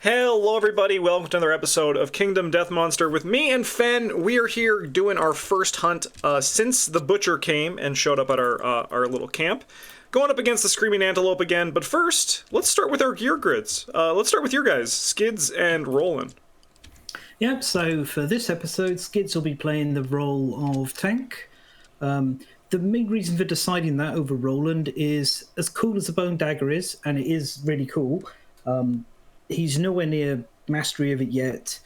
Hello everybody, welcome to another episode of Kingdom Death Monster with me and Fen. We are here doing our first hunt since the butcher came and showed up at our little camp. Going up against the screaming antelope again, but first, let's start with our gear grids. Let's start with your guys, Skids and Roland. Yep, so for this episode, Skids will be playing the role of tank. The main reason for deciding that over Roland is, as cool as the bone dagger is, and it is really cool, he's nowhere near mastery of it yet.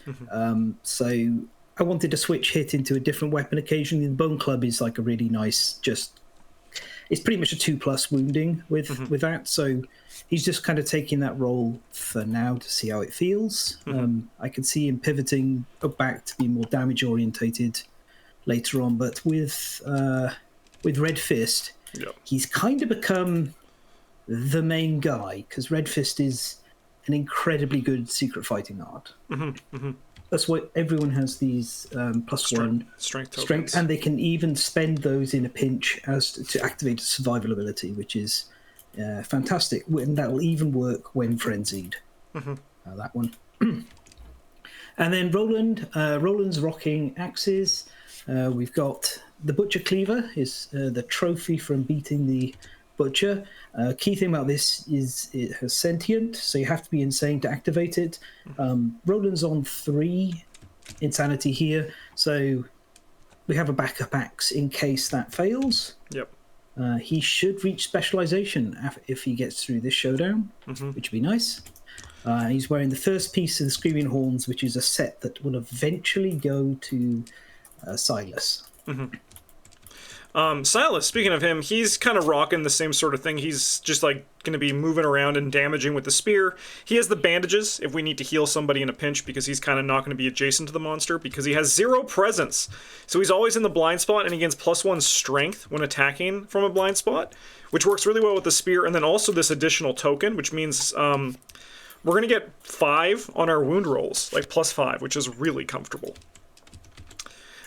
So I wanted to switch hit into a different weapon occasionally. The bone club is like a really nice, it's pretty much a 2+ wounding with that. So he's just kind of taking that role for now to see how it feels. I can see him pivoting back to be more damage orientated later on, but with Red Fist, he's kind of become the main guy because Red Fist is an incredibly good secret fighting art. That's why everyone has these +1 strength, and they can even spend those in a pinch to activate a survival ability, which is fantastic. And that'll even work when frenzied. That one. And then Roland's rocking axes. We've got the Butcher Cleaver, is the trophy from beating the Butcher. Key thing about this is it has sentient, so you have to be insane to activate it. Roland's on 3 insanity here, so we have a backup axe in case that fails. He should reach specialization if he gets through this showdown, which would be nice. He's wearing the first piece of the Screaming Horns, which is a set that will eventually go to Silas. Silas, speaking of him, he's kind of rocking the same sort of thing. He's just like going to be moving around and damaging with the spear. He has the bandages if we need to heal somebody in a pinch, because he's kind of not going to be adjacent to the monster because he has 0 presence. So he's always in the blind spot, and he gets +1 strength when attacking from a blind spot, which works really well with the spear. And then also this additional token, which means we're going to get 5 on our wound rolls, like +5, which is really comfortable.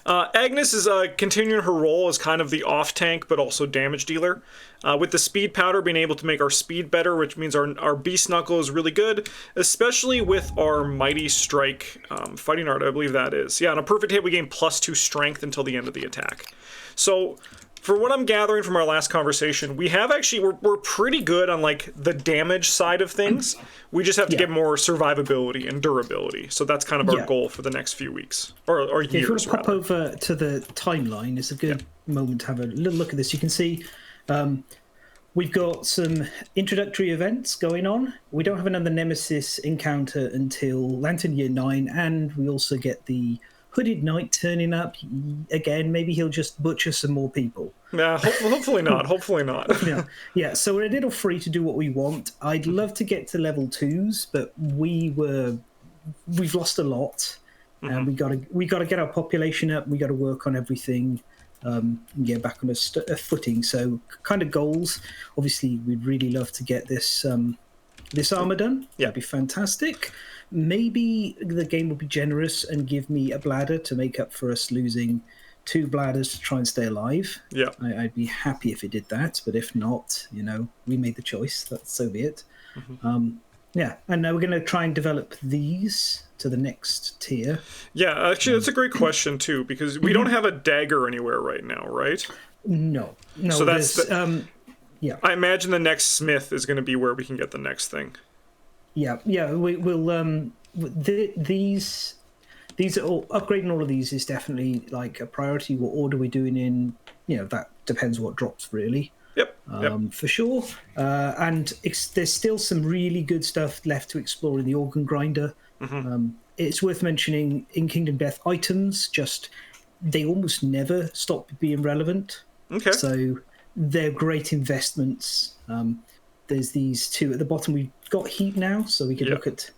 Agnes is continuing her role as kind of the off-tank, but also damage dealer. With the speed powder being able to make our speed better, which means our beast knuckle is really good, especially with our mighty strike fighting art, I believe that is. Yeah, on a perfect hit, we gain +2 strength until the end of the attack. So, for what I'm gathering from our last conversation, we have actually, we're pretty good on like the damage side of things. We just have to get more survivability and durability. So that's kind of our goal for the next few weeks, or years. If you want to pop over to the timeline, it's a good moment to have a little look at this. You can see we've got some introductory events going on. We don't have another Nemesis encounter until Lantern Year 9, and we also get the Hooded Knight turning up again. Maybe he'll just butcher some more people. Nah, hopefully not. Hopefully not. Yeah, so we're a little free to do what we want. I'd love to get to level 2s, but we've lost a lot, and we got to get our population up. We got to work on everything and get back on a footing. So, kind of goals. Obviously, we'd really love to get this armor done. That'd be fantastic. Maybe the game will be generous and give me a bladder to make up for us losing 2 bladders to try and stay alive. I'd be happy if it did that, but if not, we made the choice. So be it. And now we're going to try and develop these to the next tier. Yeah, actually, that's a great question too, because we don't have a dagger anywhere right now, right? No. So that's I imagine the next smith is going to be where we can get the next thing. We'll these are all, upgrading all of these is definitely like a priority. What order we're doing in, that depends what drops really. For sure. And there's still some really good stuff left to explore in the organ grinder. It's worth mentioning in Kingdom Death items, they almost never stop being relevant. So they're great investments. There's these 2 at the bottom. We've got heat now, so we can look at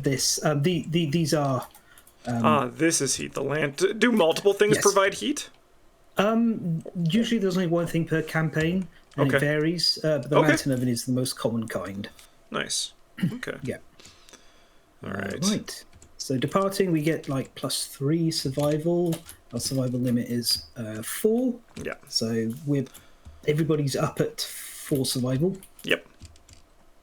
this. These are. This is heat. Do multiple things provide heat? Usually there's only 1 thing per campaign, and it varies. But the lantern oven is the most common kind. Nice. Okay. All right. Right. So departing, we get like +3 survival. Our survival limit is 4. So everybody's up at 4 survival.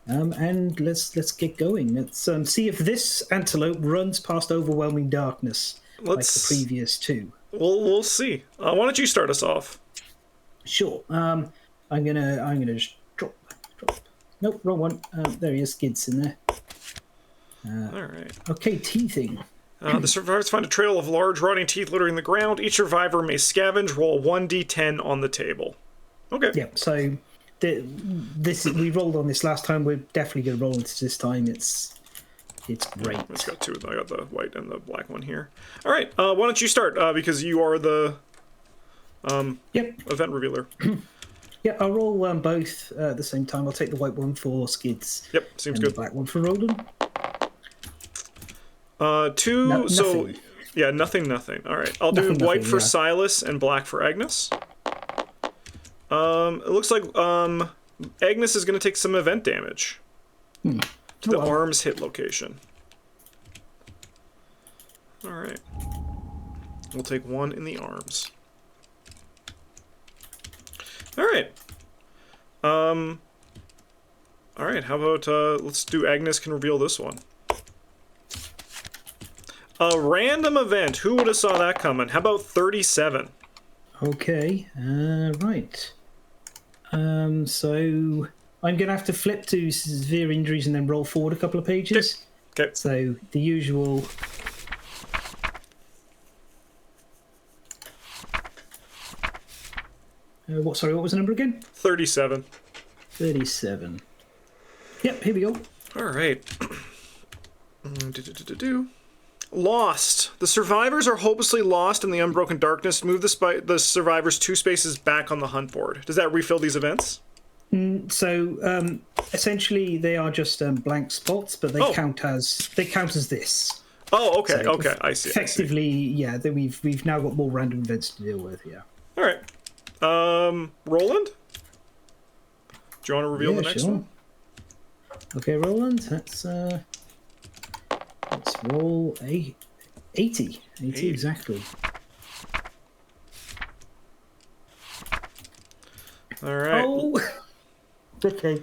And let's get going. Let's see if this antelope runs past overwhelming darkness like the previous two. We'll see. Why don't you start us off? Sure. I'm gonna just drop. Nope, wrong one. There he is. Skids in there. All right. Okay, teething. The survivors find a trail of large rotting teeth littering the ground. Each survivor may scavenge. Roll 1d10 on the table. Okay. Yeah. So we rolled on this last time. We're definitely gonna roll into this time. It's great. It's got two. I got the white and the black one here. All right. Why don't you start? Because you are the event revealer. Yeah, I'll roll both at the same time. I'll take the white one for Skids. Yep, seems and good. The black one for Roland. 2. No, so nothing. yeah, nothing. All right. I'll do white for Silas and black for Agnes. It looks like Agnes is going to take some event damage to the arm's hit location. All right. We'll take 1 in the arms. All right. All right. How about let's do Agnes can reveal this one. A random event. Who would have saw that coming? How about 37? Okay. Right. So I'm gonna have to flip to severe injuries and then roll forward a couple of pages. Okay. So the usual. What was the number again? 37. 37. Yep, here we go. All right. Lost. The survivors are hopelessly lost in the unbroken darkness. Move the survivors 2 spaces back on the hunt board. Does that refill these events? So essentially, they are just blank spots, but they count as this. Oh, okay, So okay, I see. Effectively, yeah. We've now got more random events to deal with. Yeah. All right. Roland? Do you want to reveal the next one? Okay, Roland. Let's roll 80. 80 exactly. All right. Oh. Okay.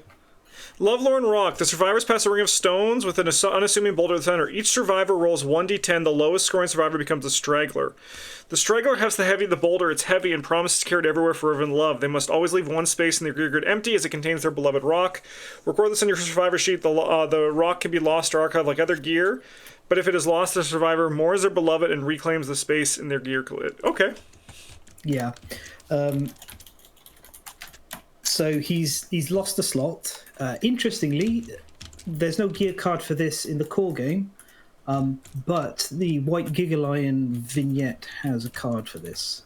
Lovelorn Rock. The survivors pass a ring of stones with an unassuming boulder at the center. Each survivor rolls 1d10. The lowest scoring survivor becomes a straggler. The straggler has the heavy of the boulder. It's heavy and promises to carry it everywhere forever in love. They must always leave one space in their gear grid empty as it contains their beloved rock. Record this on your survivor sheet. The rock can be lost or archived like other gear, but if it is lost, the survivor mourns their beloved and reclaims the space in their gear grid. Okay. Yeah. So he's lost a slot. Interestingly, there's no gear card for this in the core game, but the White Gigalion vignette has a card for this.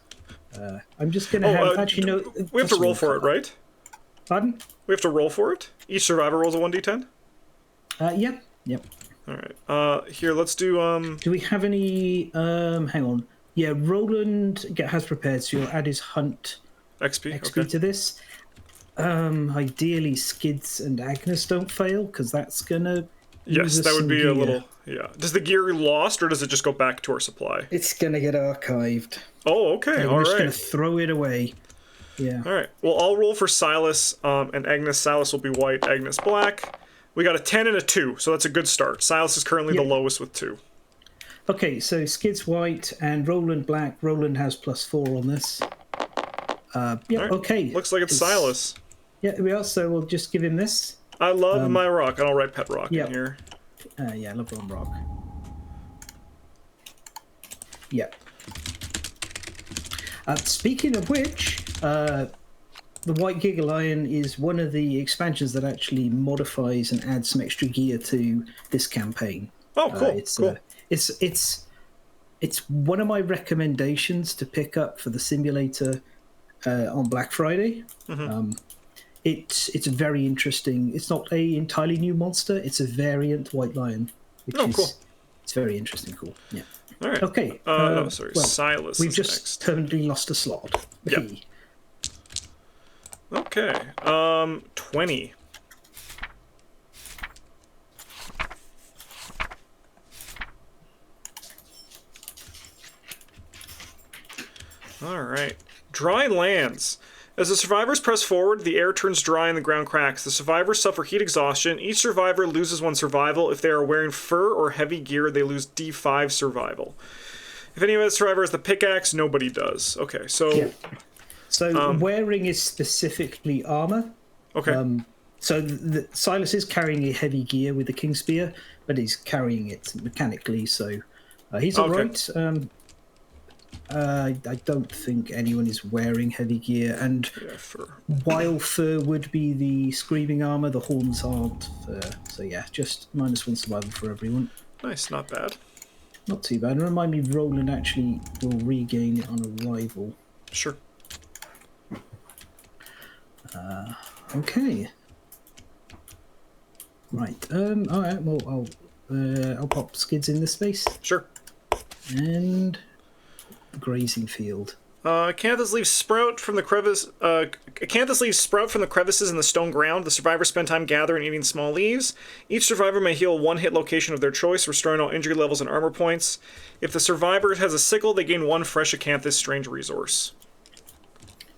I'm just going to we have to roll for it, right? Pardon? We have to roll for it? Each survivor rolls a 1d10? Yep. All right. Here, let's do... Do we have any... hang on. Yeah, Roland has prepared, so you'll add his hunt XP okay. to this. Ideally, Skids and Agnes don't fail, because that's gonna. Yes, that would be a little. Yeah. Does the gear lost, or does it just go back to our supply? It's gonna get archived. Oh, okay. So all we're right. just gonna throw it away. Yeah. All right. Well, I'll roll for Silas and Agnes. Silas will be white, Agnes black. We got a 10 and a 2, so that's a good start. Silas is currently the lowest with 2. Okay, so Skids white and Roland black. Roland has +4 on this. Yeah. Right. Okay. Looks like it's Silas. Yeah, we are. So we'll just give him this. I love my rock, and I'll write Pet Rock in here. Yeah, I love Ron Rock. Yeah. Speaking of which, the White Gigalion is one of the expansions that actually modifies and adds some extra gear to this campaign. Oh, cool! Cool. It's one of my recommendations to pick up for the simulator on Black Friday. Mm-hmm. It's very interesting. It's not a entirely new monster. It's a variant White Lion, which is cool. It's very interesting. Cool. Yeah. All right. Okay. No, sorry. Silas. We've is just next. permanently lost a slot. Yep. Okay. 20. All right. Dry lands. As the survivors press forward, the air turns dry and the ground cracks. The survivors suffer heat exhaustion. Each survivor loses 1 survival. If they are wearing fur or heavy gear, they lose D5 survival. If any of the survivors has the pickaxe, nobody does. Okay, so... Yeah. So wearing is specifically armor. Okay. So Silas is carrying a heavy gear with the King Spear, but he's carrying it mechanically, so he's all right. I don't think anyone is wearing heavy gear, and while fur would be the screaming armor, the horns aren't fur. So yeah, just -1 survival for everyone. Nice, not bad. Not too bad. And remind me, Roland actually will regain it on arrival. Sure. Okay. Right. All right. Well, I'll pop Skids in this space. Sure. And grazing field. Acanthus leaves sprout from the crevice. Acanthus leaves sprout from the crevices in the stone ground. The survivors spend time gathering and eating small leaves. Each survivor may heal 1 hit location of their choice, restoring all injury levels and armor points. If the survivor has a sickle, they gain 1 fresh Acanthus strange resource.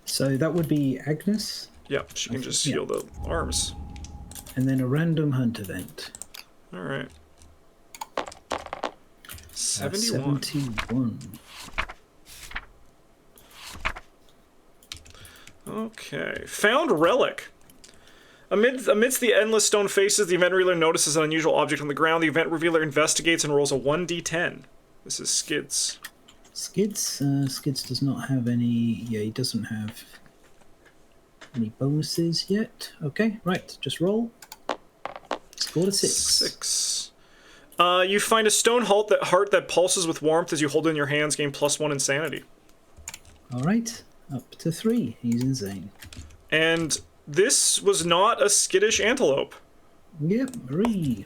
So that would be Agnes. Yeah, she can just heal the arms. And then a random hunt event. All right. 71. 71. Okay. Found relic. Amidst the endless stone faces, the event revealer notices an unusual object on the ground. The event revealer investigates and rolls a 1d10. This is Skids. Skids? Skids does not have any... Yeah, he doesn't have any bonuses yet. Okay, right. Just roll. Scored a 6. 6. You find a stone heart that pulses with warmth as you hold it in your hands, gain +1 insanity. All right. Up to 3. He's insane. And this was not a skittish antelope. Yep, 3.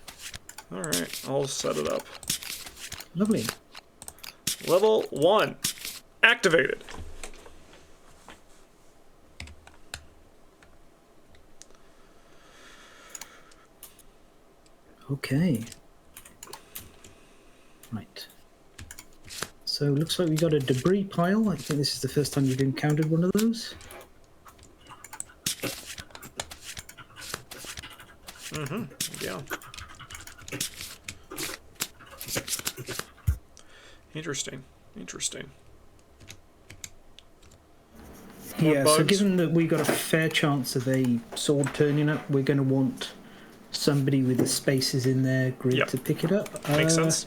All right, I'll set it up. Lovely. Level 1. Activated. Okay. Right. So looks like we got a debris pile. I think this is the first time you've encountered one of those. Yeah. Interesting. Yeah, bugs? so given that we got a fair chance of a sword turning up, we're going to want somebody with the spaces in their grid to pick it up. Makes sense.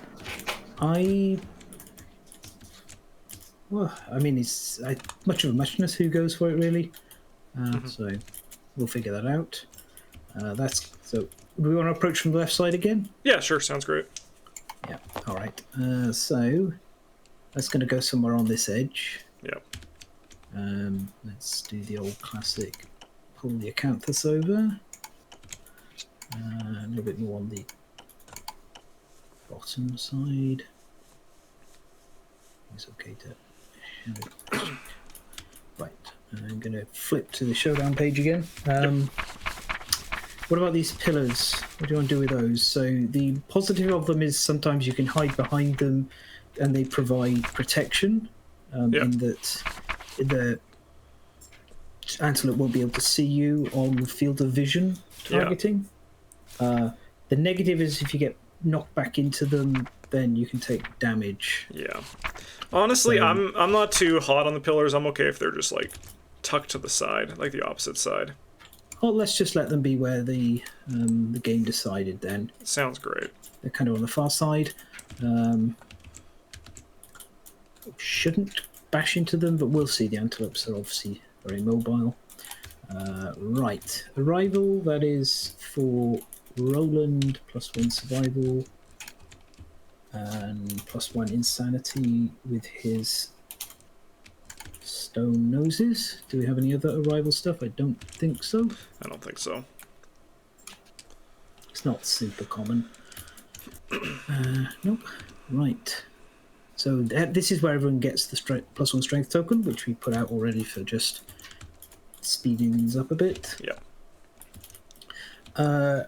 Well, I mean, it's much of a muchness who goes for it, really. So we'll figure that out. So do we want to approach from the left side again? Yeah, sure. Sounds great. Yeah. All right. So that's going to go somewhere on this edge. Yep. Let's do the old classic. Pull the acanthus over. A little bit more on the bottom side. It's okay to have it. Right. I'm going to flip to the Showdown page again. What about these pillars? What do you want to do with those? So the positive of them is sometimes you can hide behind them and they provide protection in that the antelope won't be able to see you on the field of vision targeting. The negative is if you get knocked back into them, then you can take damage. Yeah. Honestly, I'm not too hot on the pillars. I'm okay if they're just like tucked to the side, like the opposite side. Well, let's just let them be where the game decided then. Sounds great. They're kind of on the far side. Shouldn't bash into them, but we'll see. The antelopes are obviously very mobile. Right. Arrival, that is for Roland, +1 survival, and +1 insanity with his stone noses. Do we have any other arrival stuff? I don't think so. I don't think so. It's not super common. Nope. Right. So this is where everyone gets the +1 strength token, which we put out already for just speeding things up a bit. Yeah.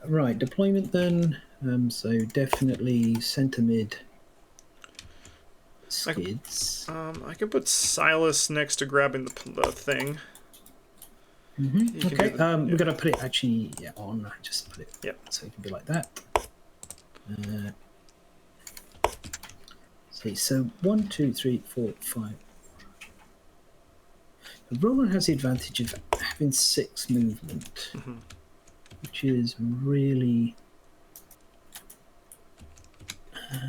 Right, deployment then. So definitely center mid Skids. I can put Silas next to grabbing the thing. Okay, we're going to put it actually on. Just put it so it can be like that. So 1, 2, 3, 4, 5. The Roland has the advantage of having 6 movement, which is really...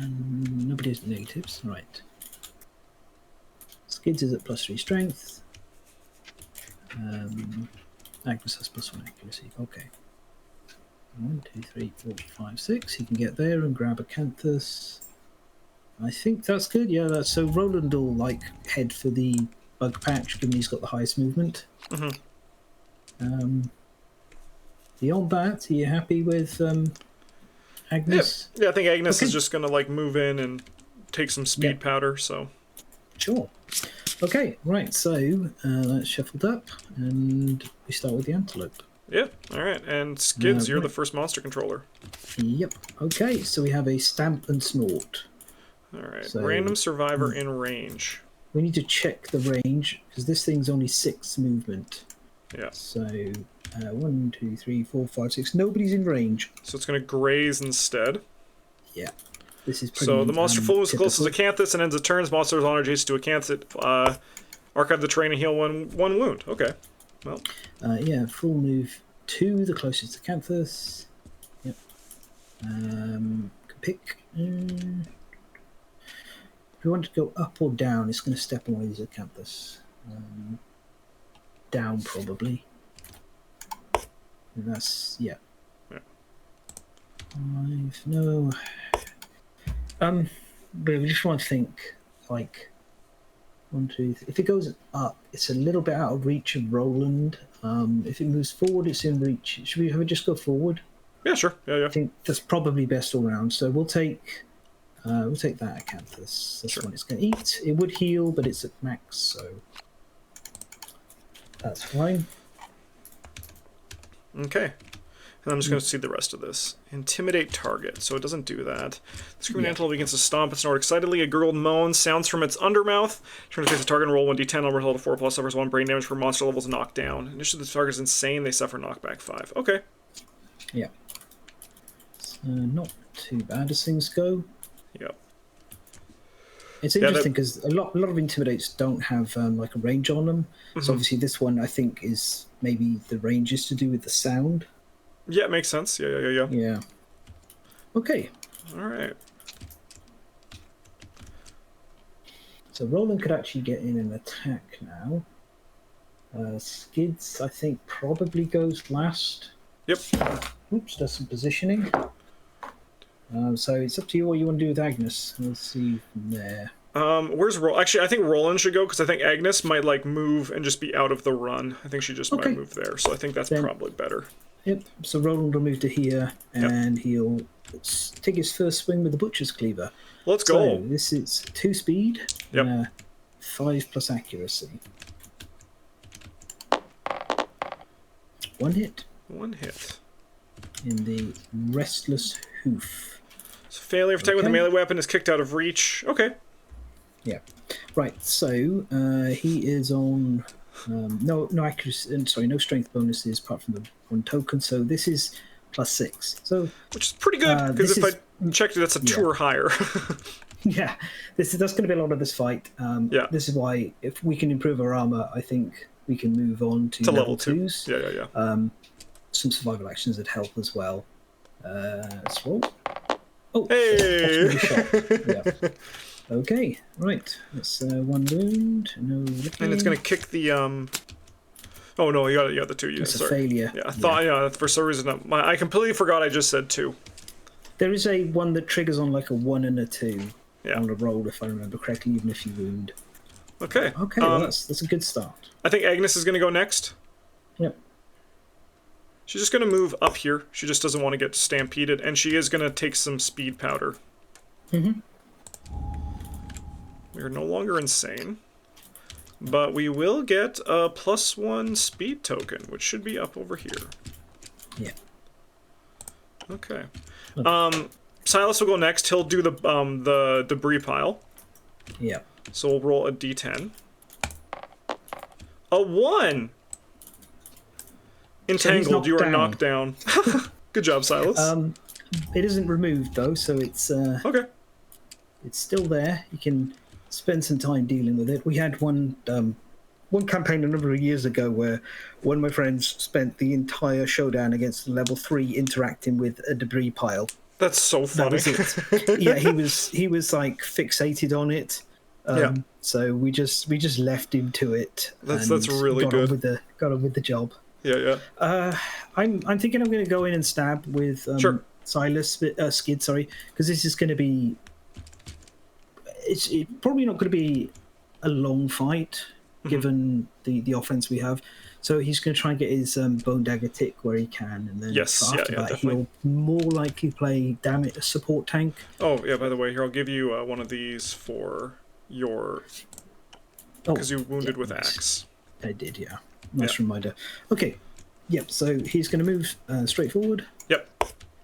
nobody has negatives, right. Skids is at +3 strength. Agnes has +1 accuracy. Okay. 1, 2, 3, 4, 5, 6. He can get there and grab a Canthus. I think that's good. Yeah, that's so. Roland will like head for the bug patch, given he's got the highest movement. Beyond that, are you happy with Agnes? Yeah, I think Agnes is just gonna like move in and take some speed powder. So sure. Okay, right. So that's shuffled up, and we start with the antelope. Yeah. All right. And Skids, you're the first monster controller. Yep. Okay. So we have a stamp and snort. All right. So, random survivor in range. We need to check the range because this thing's only 6 movement. Yeah. So 1, 2, 3, 4, 5, 6. Nobody's in range. So it's going to graze instead. Yeah. This is pretty. So the monster full is close as a Canthus and ends its turns. Monster's honor jace to a Canthus. Archive the terrain and heal one wound. Okay. Well. Yeah. Full move to the closest to Canthus. Yep. Pick. If we want to go up or down, it's going to step on one of these Acanthus. Down, probably. And that's, yeah. 5, no. But we just want to think, like, 1, 2, 3. If it goes up, it's a little bit out of reach of Roland. If it moves forward, it's in reach. Should we have it just go forward? Yeah, sure. Yeah. I think that's probably best all round. So we'll take that Acanthus. That's what it's going to eat. It would heal, but it's at max, so that's fine. Okay. And I'm just going to see the rest of this. Intimidate target. So it doesn't do that. The screaming antelope begins to stomp and snort excitedly. A gurgled moan sounds from its undermouth. Turn to face the target and roll 1d10. On result of 4 plus suffers 1 brain damage for monster levels knocked down. Initially, the target is insane. They suffer knockback 5. Okay. Yeah. Not too bad as things go. Yep. It's interesting because a lot of intimidates don't have like a range on them. So obviously this one I think is maybe the range is to do with the sound. Yeah, it makes sense. Yeah. Okay. All right. So Roland could actually get in and attack now. Skids I think probably goes last. Yep. Oops, does some positioning. So it's up to you what you want to do with Agnes. Let's see from there. Where's Roland? Actually, I think Roland should go because I think Agnes might like move and just be out of the run. I think she just might move there. So I think that's probably better. Yep. So Roland will move to here and he'll take his first swing with the Butcher's Cleaver. Let's go. So this is 2 speed. Yep. 5 plus accuracy. 1 hit. 1 hit. In the Restless Hoof. So failure of attack with a melee weapon is kicked out of reach. Okay. Yeah. Right. So he is on no accuracy. Sorry, no strength bonuses apart from the 1 token. So this is +6. So which is pretty good because if I checked it, that's a 2 or higher. Yeah. That's going to be a lot of this fight. This is why if we can improve our armor, I think we can move on to level 2s. Yeah. Some survival actions that help as well. Let's roll. Oh, hey! Yeah. Okay, right. That's 1 wound. No licking. And it's going to kick the... Oh, no, you got the 2 units. That's a failure. Yeah, I thought, for some reason, I completely forgot I just said 2. There is a 1 that triggers on like a 1 and a 2 on a roll, if I remember correctly, even if you wound. Okay. Okay, well, that's a good start. I think Agnes is going to go next. Yep. She's just going to move up here. She just doesn't want to get stampeded, and she is going to take some speed powder. Mm-hmm. We're no longer insane, but we will get a +1 speed token, which should be up over here. Yeah. Okay. Silas will go next. He'll do the debris pile. Yeah. So we'll roll a d10. A 1! Entangled, you are knocked knocked down. Good job, Silas. It isn't removed though, so it's Okay. it's still there. You can spend some time dealing with it. We had one campaign a number of years ago where one of my friends spent the entire showdown against the level 3 interacting with a debris pile. That's so funny. That was it. Yeah, he was like fixated on it. Yeah. So we just left him to it. That's and really got good. Got on with the job. Yeah. I'm thinking I'm going to go in and stab with Sure. Skid, sorry, because this is going to be. It's probably not going to be a long fight, given the offense we have. So he's going to try and get his bone dagger tick where he can, and then after that definitely. he'll more likely play damage support tank. Oh yeah. By the way, here I'll give you one of these for your because you wounded with axe. I did, yeah. Nice reminder. Okay. Yep. So he's going to move straight forward. Yep.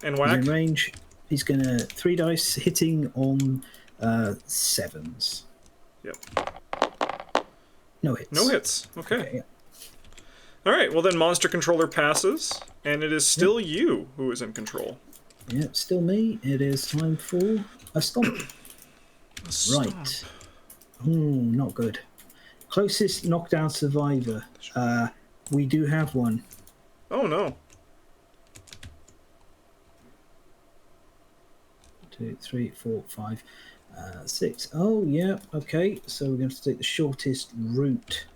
And He's whack. in range. He's going to 3 dice hitting on 7s. Yep. No hits. No hits. Okay. Yeah. All right. Well, then monster controller passes, and it is still you who is in control. Yeah, still me. It is time for a stomp. Right. Not good. Closest knockdown survivor. We do have one. Oh no. 2, 3, 4, 5, 6. Oh yeah. Okay. So we're going to take the shortest route.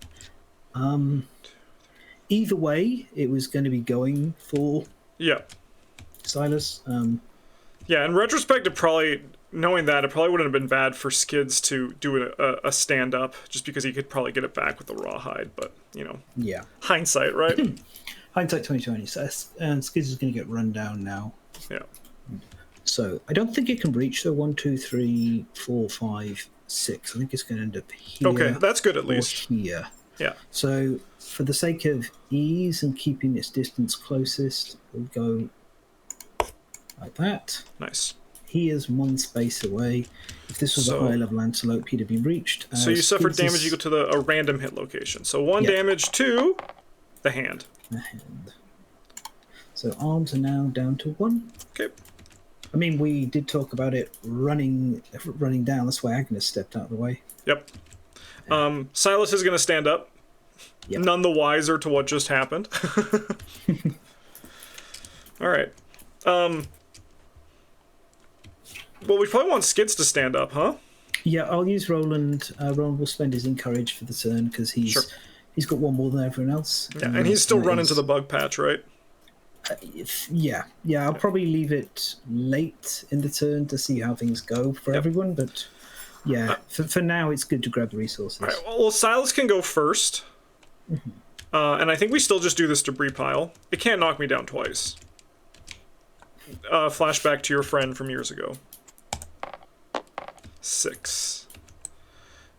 Either way, it was going to be going for Yeah. Silas. Yeah. In retrospect, it probably wouldn't have been bad for Skids to do a stand up, just because he could probably get it back with the rawhide. But Yeah. hindsight, right? Hindsight 2020. So and Skids is going to get run down now. Yeah. So I don't think it can reach the 1, 2, 3, 4, 5, 6. I think it's going to end up here. Okay, that's good at least. Here. Yeah. So for the sake of ease and keeping its distance closest, we'll go like that. Nice. He is 1 space away. If this was a high level antelope, he'd have been reached. So you suffered damage equal to a random hit location. So 1 damage to the hand. The hand. So arms are now down to 1. Okay. I mean, we did talk about it running down. That's why Agnes stepped out of the way. Yep. Silas is going to stand up. Yep. None the wiser to what just happened. All right. Well, we probably want Skids to stand up, huh? Yeah, I'll use Roland. Roland will spend his encourage for the turn because he's got 1 more than everyone else. Yeah, and he's still running to the bug patch, right? Yeah. I'll probably leave it late in the turn to see how things go for everyone, but yeah, for now it's good to grab the resources. All right, well, Silas can go first, and I think we still just do this debris pile. It can't knock me down twice. Flashback to your friend from years ago. 6.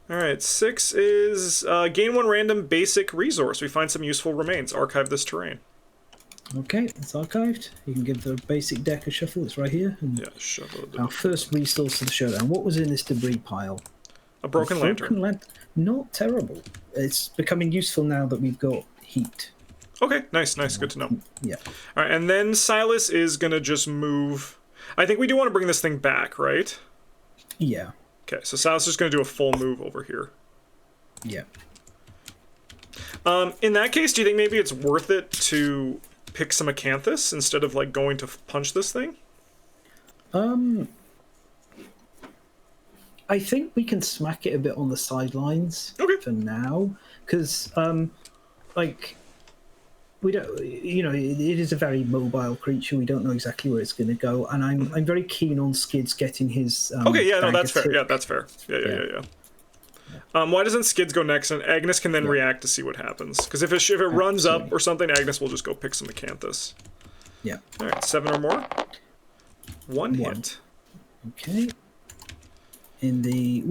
All right, 6 is gain 1 random basic resource. We find some useful remains. Archive this terrain. Okay, it's archived. You can give the basic deck a shuffle. It's right here. And shuffle it. our first resource of the showdown. What was in this debris pile? A broken lantern. Not terrible. It's becoming useful now that we've got heat. Okay, nice. Good to know. Yeah. All right, and then Silas is going to just move. I think we do want to bring this thing back, right? Yeah. Okay, so Silas is going to do a full move over here. Yeah. In that case, do you think maybe it's worth it to pick some acanthus instead of like going to punch this thing? I think we can smack it a bit on the sidelines for now, because we don't, it is a very mobile creature. We don't know exactly where it's going to go, and I'm very keen on Skids getting his. That's fair. Yeah, that's fair. Yeah. Why doesn't Skids go next, and Agnes can then react to see what happens? Because if it runs up or something, Agnes will just go pick some acanthus. Yeah. All right, 7 or more. 1 hit. Okay. In the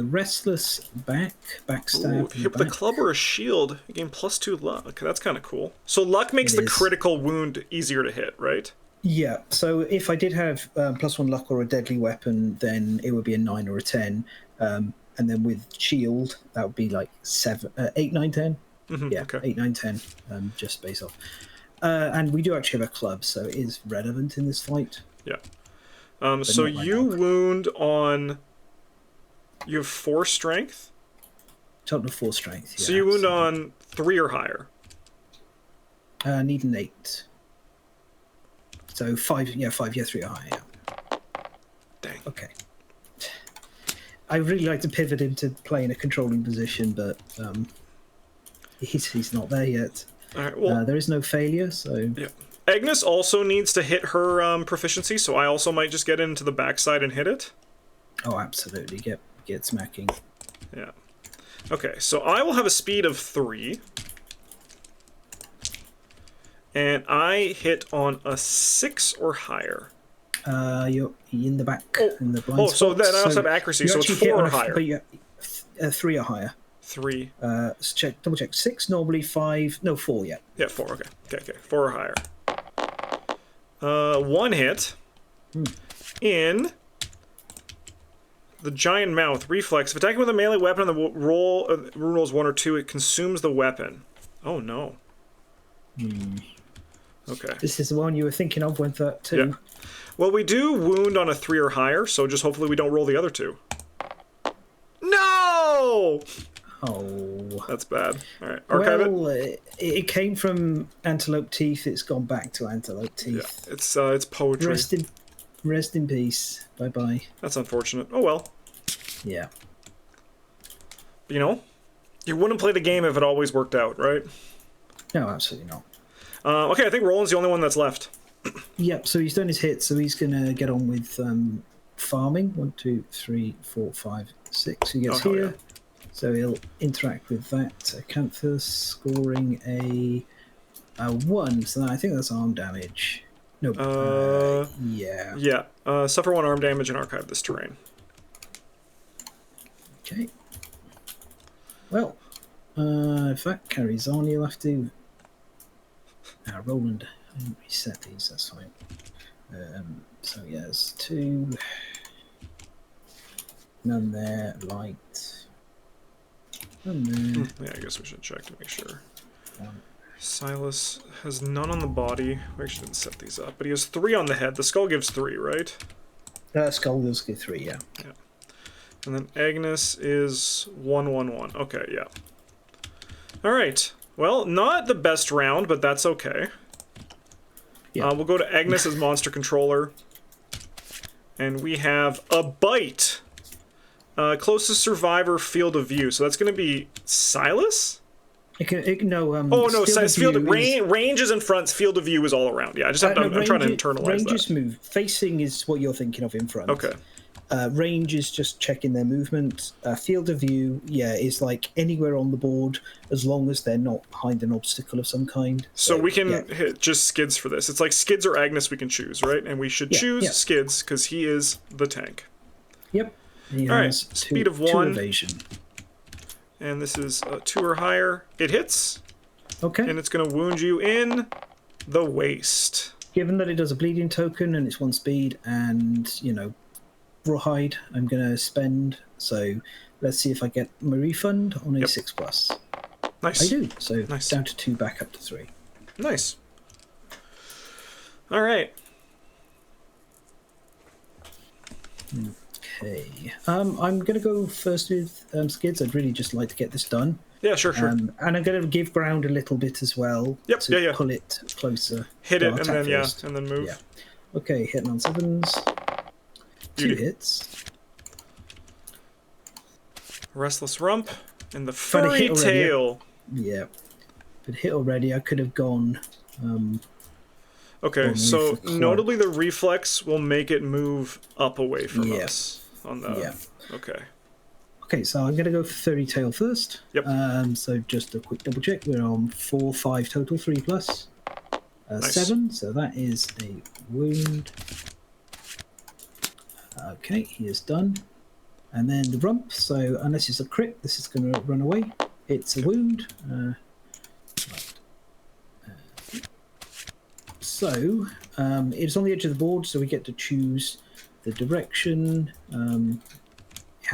restless backstab. Hit with a club or a shield. You gain +2 luck. That's kind of cool. So luck makes the critical wound easier to hit, right? Yeah. So if I did have +1 luck or a deadly weapon, then it would be a 9 or a 10. And then with shield, that would be like 8, 9, 10. Mm-hmm, yeah, okay. 8, 9, 10. Just base off. And we do actually have a club, so it is relevant in this fight. Yeah. So you wound on... You have 4 strength? Total of 4 strength, yeah. So you wound on 3 or higher? Need an 8. So 5, 3 or higher, yeah. Dang. Okay. I really like to pivot him to play in a controlling position, but he's not there yet. All right, well... there is no failure, so... Yeah. Agnes also needs to hit her proficiency, so I also might just get into the backside and hit it. Oh, absolutely. Get smacking. Yeah. Okay, so I will have a speed of 3. And I hit on a 6 or higher. You're in the back. In the blind spot. So then I also have accuracy, so it's 4 or higher. But 3 or higher. 3. Let's double check. 6 normally, 5. No, 4 yet. Yeah, 4. Okay. 4 or higher. 1 hit in the giant mouth reflex. If attacking with a melee weapon and the roll rolls 1 or 2, it consumes the weapon. Oh no. Okay. This is the one you were thinking of with that 2. Yeah. Well, we do wound on a 3 or higher, so just hopefully we don't roll the other 2. No! Oh. That's bad. All right, archive it. It came from antelope teeth. It's gone back to antelope teeth. Yeah, it's poetry. Rest in peace. Bye bye. That's unfortunate. Oh well. Yeah. You know, you wouldn't play the game if it always worked out, right? No, absolutely not. Okay, I think Roland's the only one that's left. Yep. So he's done his hit. So he's gonna get on with farming. 1, 2, 3, 4, 5, 6. He gets here. Yeah. So he'll interact with that Acanthus, scoring a 1. So I think that's arm damage. No. Yeah. Yeah. Suffer 1 arm damage and archive this terrain. Okay. Well, if that carries on, you'll have to... Roland, I didn't reset these, that's fine. So yeah, there's 2. None there, light. None there. Yeah, I guess we should check to make sure. 1. Silas has none on the body. We actually didn't set these up, but he has 3 on the head. The skull gives 3, right? Skull does give 3, yeah. Yeah. And then Agnes is 1, 1, 1. Okay, yeah. All right. Well, not the best round, but that's okay. Yeah. We'll go to Agnes as monster controller. And we have a bite. Closest survivor, field of view. So that's going to be Silas? Range is in front. Field of view is all around. Yeah, I just have to, I'm trying to internalize range that. Range is move. Facing is what you're thinking of in front. Okay. Range is just checking their movement. Field of view, is like anywhere on the board as long as they're not behind an obstacle of some kind. So we can hit just Skids for this. It's like Skids or Agnes we can choose, right? And we should choose Skids because he is the tank. Yep. All right. Speed of 1. 2 evasion. And this is 2 or higher. It hits. Okay. And it's going to wound you in the waist. Given that it does a bleeding token and it's 1 speed and, rawhide, I'm going to spend. So let's see if I get my refund on a 6+. Nice. I do. So nice. Down to 2, back up to 3. Nice. All right. Okay. I'm going to go first with Skids. I'd really just like to get this done. Yeah, sure. And I'm going to give ground a little bit as well. Yep. To pull it closer. Hit it and then and then move. Yeah. Okay. Hitting on 7s. 2 hits. Restless rump and the furry tail. Yeah. But hit already. I could have gone. Okay, so notably the reflex will make it move up away from us. On the Okay. Okay, so I'm going to go for furry tail first. Yep. So just a quick double check. We're on 4, 5 total, 3+. Nice. 7, so that is a wound. Okay, he is done. And then the rump, so unless it's a crit, this is going to run away. It's a wound. So it's on the edge of the board, so we get to choose the direction.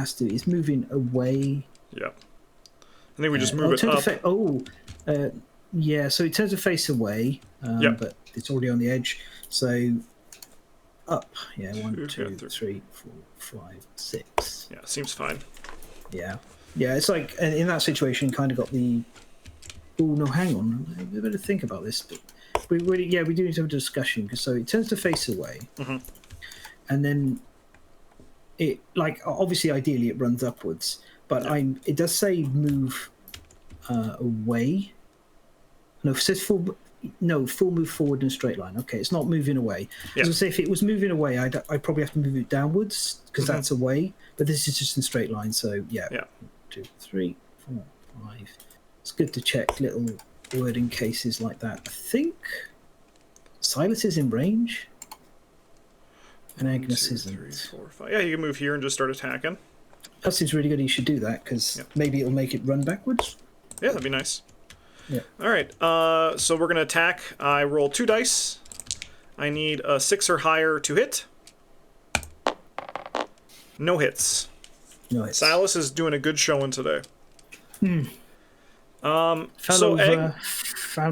It's moving away. Yeah. I think we just move it up. So it turns to face away. but it's already on the edge. So up, yeah, 1, 2, Yeah, 3, 4, 5, 6. Yeah, seems fine. Yeah, it's like in that situation, kind of got the. Oh no, hang on. We better think about this. But we do need to have a discussion because so it tends to face away, and then it obviously ideally it runs upwards, but it does say move away. No, it says full move forward in a straight line. Okay, it's not moving away. Yeah. So say if it was moving away, I'd probably have to move it downwards because that's away. But this is just in straight line. So yeah. 1, 2, 3, 4, 5. It's good to check little wording cases like that. I think Silas is in range, and Agnes isn't. 3, 4, 5. Yeah, you can move here and just start attacking. That seems really good. You should do that because maybe it'll make it run backwards. Yeah, that'd be nice. Yeah. All right. So we're gonna attack. I roll 2 dice. I need a 6 or higher to hit. No hits. No hits. Silas is doing a good showing today. Found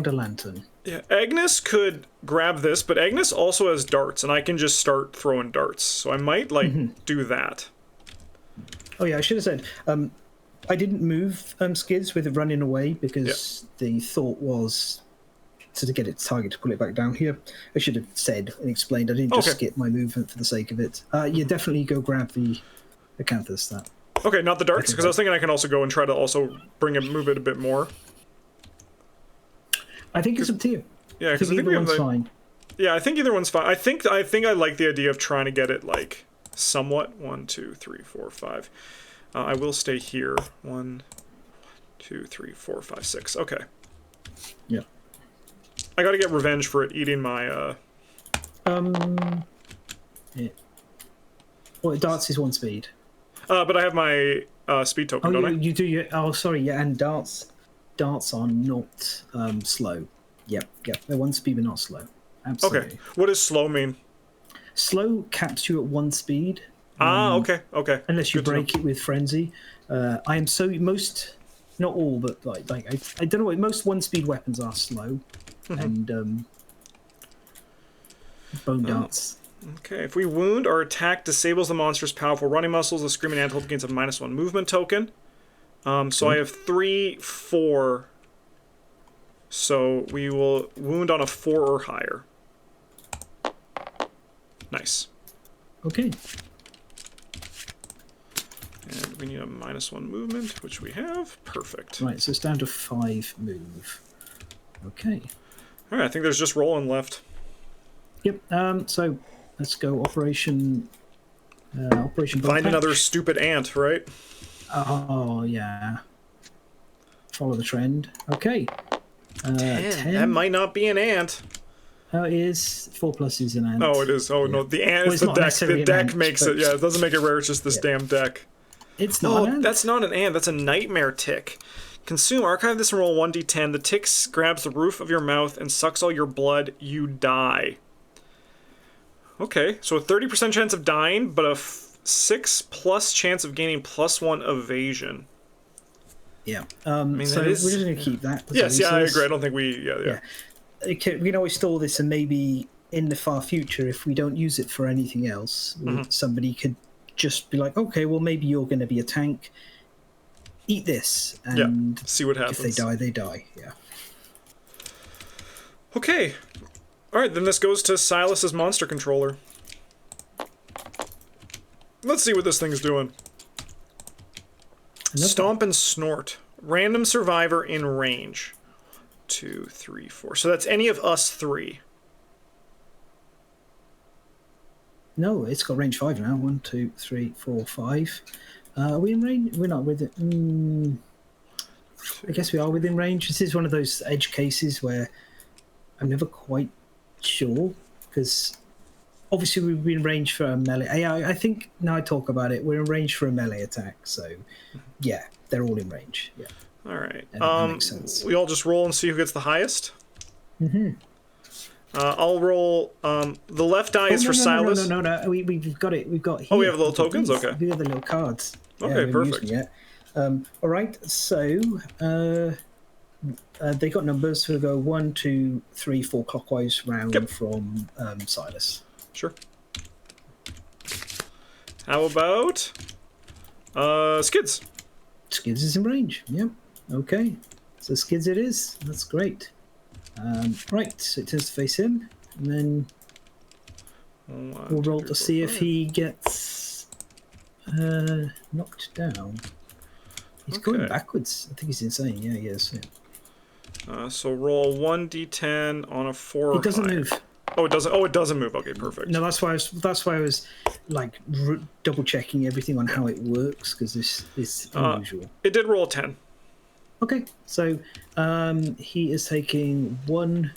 a lantern. Yeah, Agnes could grab this, but Agnes also has darts, and I can just start throwing darts. So I might do that. Oh yeah, I should have said. I didn't move Skids with it running away because the thought was to get its target to pull it back down here. I should have said and explained. I didn't just skip my movement for the sake of it. Definitely go grab the acanthus. That. Okay, not the darts, because I was thinking I can also go and try to also move it a bit more. I think it's up to you. Yeah, because I think either one's fine. Yeah, I think either one's fine. I think I like the idea of trying to get it somewhat. 1, 2, 3, 4, 5. I will stay here. 1, 2, 3, 4, 5, 6. Okay. Yeah. I got to get revenge for it eating my. Yeah. Well, darts is 1 speed. But I have my speed token, don't I? You do. Sorry. Yeah, and darts are not slow. Yep. They're 1 speed, but not slow. Absolutely. Okay. What does slow mean? Slow caps you at 1 speed. Okay. Unless you break it with frenzy. I am not all, but I don't know what most 1 speed weapons are slow, and bone darts. Okay, if we wound or attack disables the monster's powerful running muscles, the screaming antelope gains a -1 movement token. So I have 3, 4. So we will wound on a 4 or higher. Nice. Okay. And we need a -1 movement, which we have. Perfect. Right, so it's down to 5 move. Okay. All right, I think there's just rolling left. Yep. So let's go Operation Find another stupid ant, right? Oh yeah. Follow the trend. Okay. 10. That might not be an ant. It is 4+ is an ant. Oh, it is. Oh no, the ant is the deck. The deck makes it. Yeah, it doesn't make it rare. It's just this damn deck. It's not an ant. That's not an ant. That's a nightmare tick. Consume. Archive this and roll 1d10. The tick grabs the roof of your mouth and sucks all your blood. You die. Okay, so a 30% chance of dying, but a 6+ chance of gaining +1 evasion. Yeah. So we're just going to keep that. Yes, I agree. I don't think we... Yeah. We can always store this, and maybe in the far future, if we don't use it for anything else, somebody could just be like, okay, well, maybe you're going to be a tank. Eat this, and see what happens. If they die, they die. Yeah. Okay. All right, then this goes to Silas's monster controller. Let's see what this thing's doing. Stomp and snort. Random survivor in range. 2, 3, 4. So that's any of us 3. No, it's got range 5 now. 1, 2, 3, 4, 5. Are we in range? We're not with it. I guess we are within range. This is one of those edge cases where I'm never quite sure, because obviously we've been in range for a melee. I think now I talk about it, we're in range for a melee attack. So yeah, they're all in range. Yeah. All right. That makes sense. We all just roll and see who gets the highest. I'll roll. The left die is for Silas. No. We've got it. We've got. Here. Oh, we have little tokens. Okay. We have the little cards. Okay, perfect. All right. So they got numbers. So we'll go 1, 2, 3, 4 clockwise round Yep. from Silas. Sure. How about Skids? Skids is in range. Yep. Okay. So Skids it is. That's great. Right. So it turns to face him, and then we'll roll to see if he gets knocked down. He's going backwards. I think he's insane. Yeah, he is. Yeah. So roll 1d10 on a 4. It doesn't move. Oh, it doesn't. Oh, it doesn't move. Okay, perfect. No, that's why I was like double checking everything on how it works, because this is unusual. It did roll a 10. Okay, so he is taking 1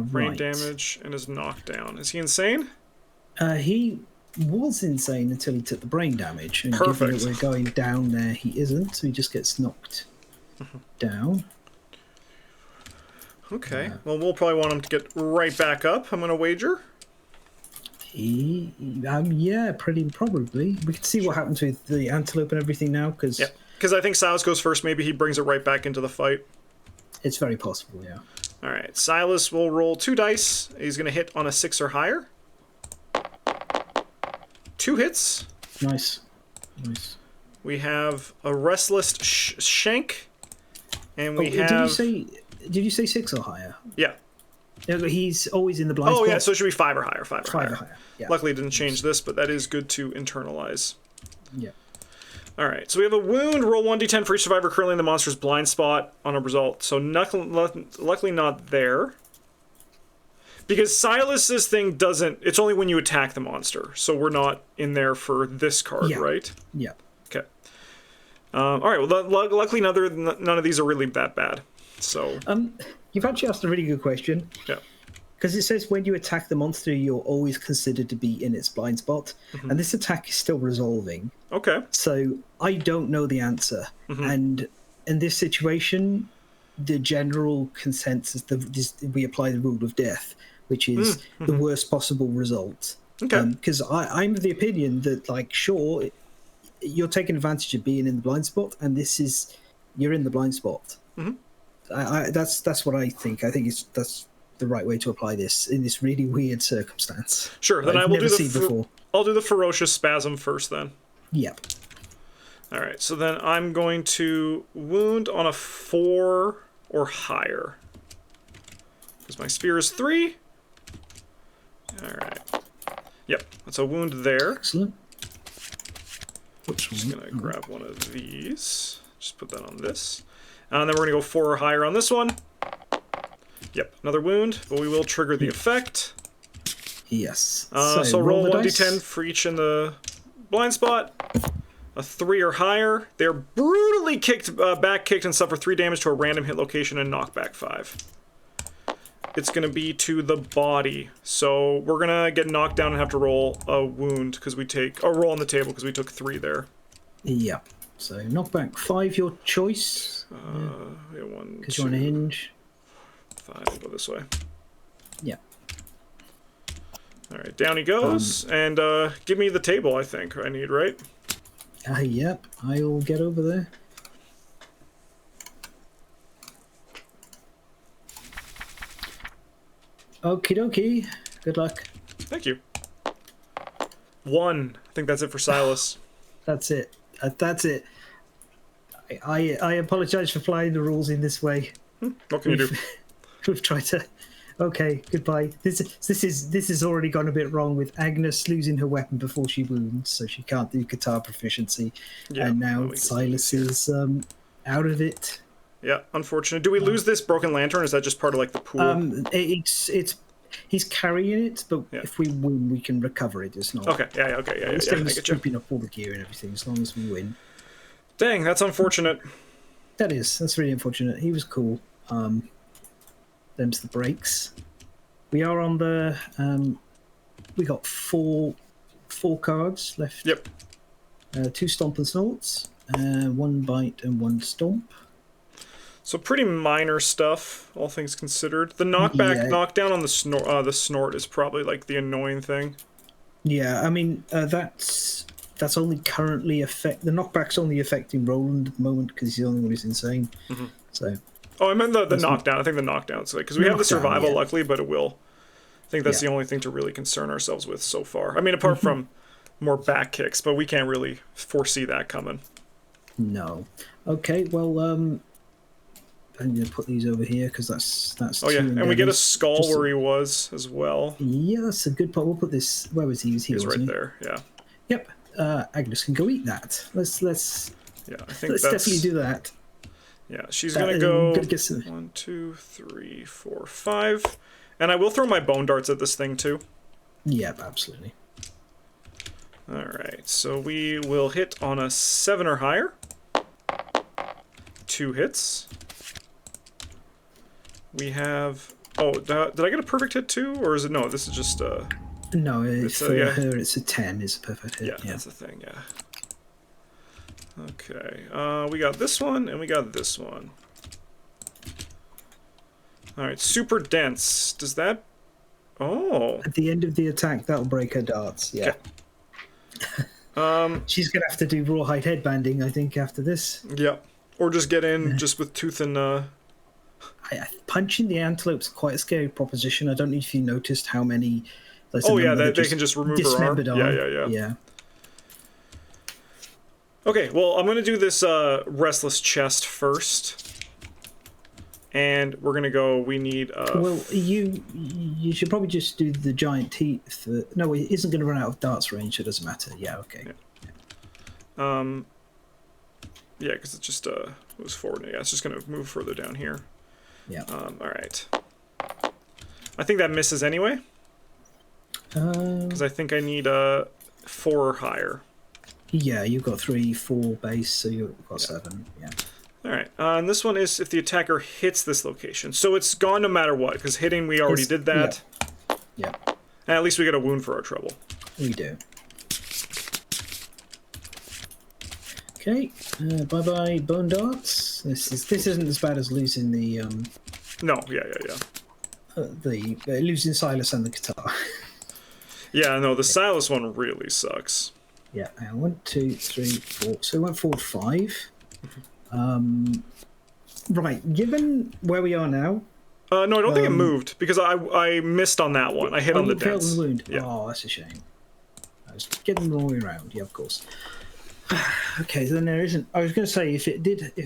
brain damage and is knocked down. Is he insane? He was insane until he took the brain damage. And Perfect. given that we're going down there, he isn't, so he just gets knocked down. Okay. Well, we'll probably want him to get right back up. I'm going to wager. Yeah, pretty probably. We can see what happens with the antelope and everything now, because I think Silas goes first. Maybe he brings it right back into the fight. It's very possible, yeah. All right. Silas will roll 2 dice. He's going to hit on a 6 or higher. 2 hits. Nice. We have a restless shank, and we have. Did you say 6 or higher? Yeah. He's always in the blind spot. Oh yeah, so it should be 5 or higher. 5 or higher. Yeah. Luckily, it didn't change this, but that is good to internalize. Yeah. All right, so we have a wound. Roll 1d10 for each survivor currently in the monster's blind spot on a result. So luckily not there. Because Silas's thing doesn't... It's only when you attack the monster. So we're not in there for this card, right? Yeah. Okay. All right, well, luckily none of these are really that bad. So... You've actually asked a really good question. Yeah. Because it says when you attack the monster, you're always considered to be in its blind spot. And this attack is still resolving. Okay. So I don't know the answer. And in this situation, the general consensus, we apply the rule of death, which is the worst possible result. Okay. Because I'm of the opinion that, like, sure, you're taking advantage of being in the blind spot, and you're in the blind spot. That's what I think. I think that's the right way to apply this in this really weird circumstance. Sure, then I've I will never do seen before. I'll do the ferocious spasm first then. Yep. All right, so then I'm going to wound on a 4 or higher. Because my spear is 3. All right. Yep, that's a wound there. Excellent. Just going to grab one of these. Just put that on this. And then we're going to go 4 or higher on this one. Yep, another wound, but we will trigger the effect. Yes. So roll 1d10 for each in the blind spot. A 3 or higher. They're brutally back kicked and suffer 3 damage to a random hit location and knockback 5. It's going to be to the body. So we're going to get knocked down and have to roll a wound because we take... Or roll on the table because we took 3 there. Yep. So knockback 5, your choice. Yeah, 1, because you're on a hinge. 5, I'll go this way. Yeah. All right, down he goes, and give me the table. I think I need, right? Yep. I will get over there. Okie dokie. Good luck. Thank you. 1. I think that's it for Silas. That's it. That's it. I apologize for flying the rules in this way. What can you do? We've tried to. Okay, goodbye. This is already gone a bit wrong with Agnes losing her weapon before she wounds, so she can't do guitar proficiency, and now Silas is out of it. Yeah, unfortunate. Do we lose this broken lantern? Or is that just part of like the pool? He's carrying it, but if we win, we can recover it. It's not. Okay. Yeah. He's stripping up all the gear and everything. As long as we win. Dang, that's unfortunate. That's really unfortunate. He was cool. Them's the breaks. We are on the. We got four cards left. Yep. 2 stomp and snorts, 1 bite and 1 stomp. So pretty minor stuff, all things considered. The knockdown on the snort is probably like the annoying thing. Yeah, I mean that's only currently the knockback's only affecting Roland at the moment because he's the only one who's insane. So. Oh, I meant the knockdown. I think the knockdown's because we have the survival, luckily, but it will. I think that's the only thing to really concern ourselves with so far. I mean, apart from more back kicks, but we can't really foresee that coming. No. Okay, well, I'm going to put these over here because that's Oh, yeah, and we get a skull where he was as well. Yeah, that's a good part. We'll put this... Where was he? He's right there, yeah. Yep. Agnes can go eat that. Let's yeah, I think let's definitely do that. Yeah, she's going to go 1, 2, 3, 4, 5. And I will throw my bone darts at this thing, too. Yep, absolutely. Alright, so we will hit on a 7 or higher. 2 hits. We have... Oh, did I get a perfect hit, too? Or is it... No, this is just... No, for her, it's a 10 is a perfect hit. Yeah, that's the thing, yeah. Okay, we got this one, and we got this one. Alright, super dense. Does that... Oh. At the end of the attack, that'll break her darts, yeah. She's going to have to do rawhide headbanding, I think, after this. Yeah. Or just get in just with tooth and... Punching the antelope's quite a scary proposition. I don't know if you noticed how many... Oh, yeah, they can just remove her arm. Yeah. Okay, well, I'm going to do this Restless Chest first. And we're going to go, we need... Well, you should probably just do the giant teeth. No, it isn't going to run out of darts range, so it doesn't matter. Yeah, okay. Yeah, because it just moves forward. Yeah, it's just going to move further down here. Yeah. All right. I think that misses anyway. Because I think I need 4 or higher. Yeah, you've got 3, 4 base, so you've got 7. Yeah. All right. And this one is if the attacker hits this location. So it's gone no matter what, because hitting, we already did that. Yeah. And at least we get a wound for our trouble. We do. Okay. Bye-bye, bone darts. This isn't as bad as losing the... No, yeah. Losing Silas and the guitar. Yeah, no, the Silas one really sucks. Yeah, 1, 2, 3, 4. So we went forward 5. Right, given where we are now... no, I don't think it moved, because I missed on that one. I hit on the dents. On the wound. Yeah. Oh, that's a shame. I was getting the wrong way around. Yeah, of course. Okay, so then there isn't... I was going to say, if it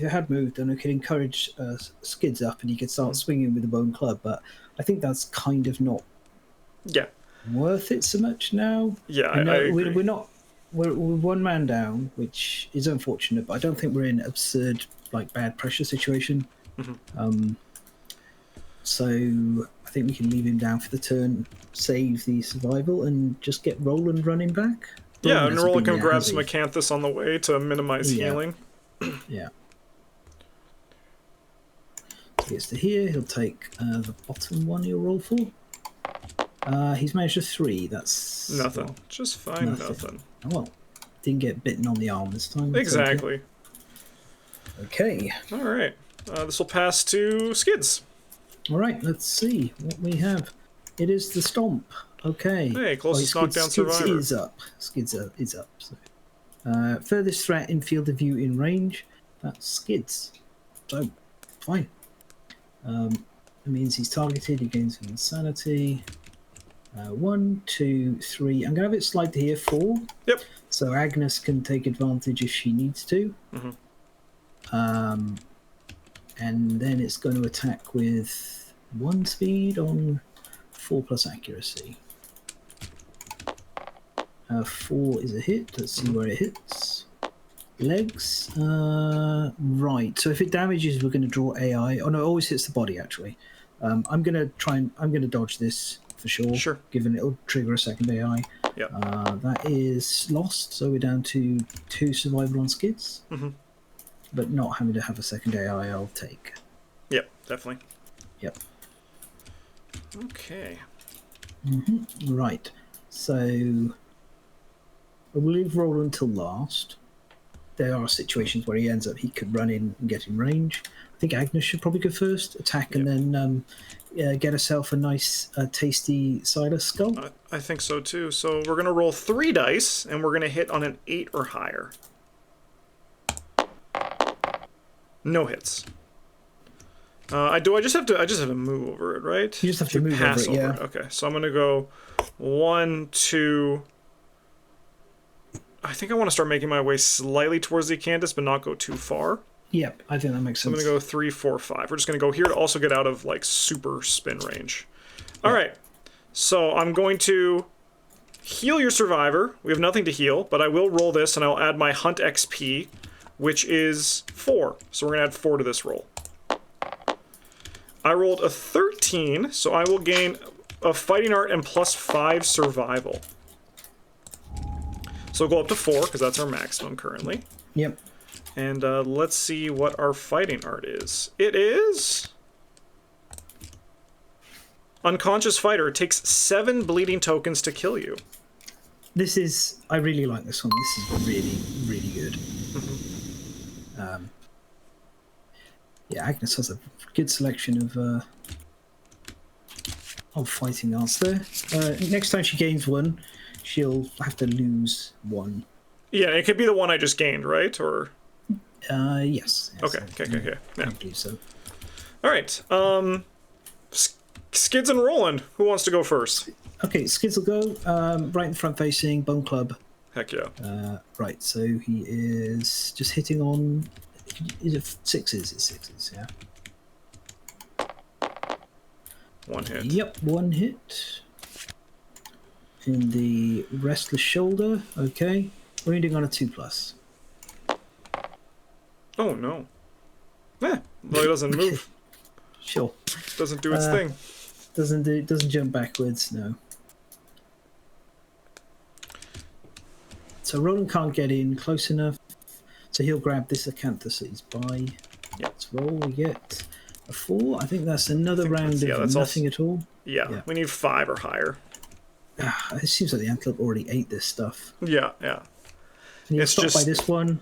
had moved, then I could encourage Skids up and he could start swinging with the bone club, but I think that's kind of not worth it so much now. Yeah, I agree. We're 1 man down, which is unfortunate, but I don't think we're in an absurd, bad pressure situation. So I think we can leave him down for the turn, save the survival, and just get Roland running back. Yeah, and Roland can grab some Acanthus on the way to minimize healing. Yeah. So he gets to here, he'll take the bottom one he'll roll for. He's managed a 3, that's... Nothing. Just fine, nothing. Oh, well, didn't get bitten on the arm this time. Exactly. Okay. Alright. This will pass to Skids. Alright, let's see what we have. It is the Stomp. Okay. Hey, closest knockdown survivor. Skids is up. So. Furthest threat in field of view in range. That's Skids. So, fine. It means he's targeted. He gains insanity. 1, 2, 3. I'm going to have it slide to here. 4. Yep. So Agnes can take advantage if she needs to. And then it's going to attack with 1 speed on 4 plus accuracy. 4 is a hit. Let's see where it hits. Legs. Right. So if it damages, we're going to draw AI. Oh no, it always hits the body. Actually, I'm going to dodge this for sure. Sure. Given it'll trigger a second AI. Yep. That is lost. So we're down to 2 survival on Skids. But not having to have a second AI, I'll take. Yep, definitely. Yep. Okay. Right. So we'll leave Roland till last. There are situations where he could run in and get in range. I think Agnes should probably go first, attack, and then get herself a nice, tasty Silas skull. I think so too. So we're going to roll 3 dice, and we're going to hit on an 8 or higher. No hits. I just have to move over it, right? You just have to move over it, yeah. Okay, so I'm gonna go 1, 2. I think I want to start making my way slightly towards the acanthus, but not go too far. Yep, I think that makes sense. I'm gonna go 3, 4, 5. We're just gonna go here to also get out of like super spin range. All right, so I'm going to heal your survivor. We have nothing to heal, but I will roll this, and I'll add my hunt XP, which is 4. So we're gonna add 4 to this roll. I rolled a 13, so I will gain a fighting art and +5 survival. So we'll go up to 4, because that's our maximum currently. Yep. And let's see what our fighting art is. It is... Unconscious fighter. It takes 7 bleeding tokens to kill you. This is... I really like this one. This is really, really good. Yeah, Agnes has a good selection of fighting arts there. Next time she gains 1, she'll have to lose 1. Yeah, it could be the one I just gained, right? Or... Yes. Okay. Yeah. I believe so. All right. Skids and Roland. Who wants to go first? Okay, Skids will go. Right in front facing Bone Club. Heck yeah. Right, so he is just hitting on... Is it 6s? It's 6s, yeah. 1 hit. Yep, 1 hit. In the restless shoulder. Okay. Wounding on a 2+. Oh no. Well, it doesn't move. Sure. Doesn't do its thing. Doesn't jump backwards, no. So Roland can't get in close enough. So he'll grab this acanthus that he's by. Yep. Let's roll. We get a 4. I think that's another round of nothing at all. Yeah, we need 5 or higher. It seems like the antelope already ate this stuff. Yeah. And he's stopped by this one.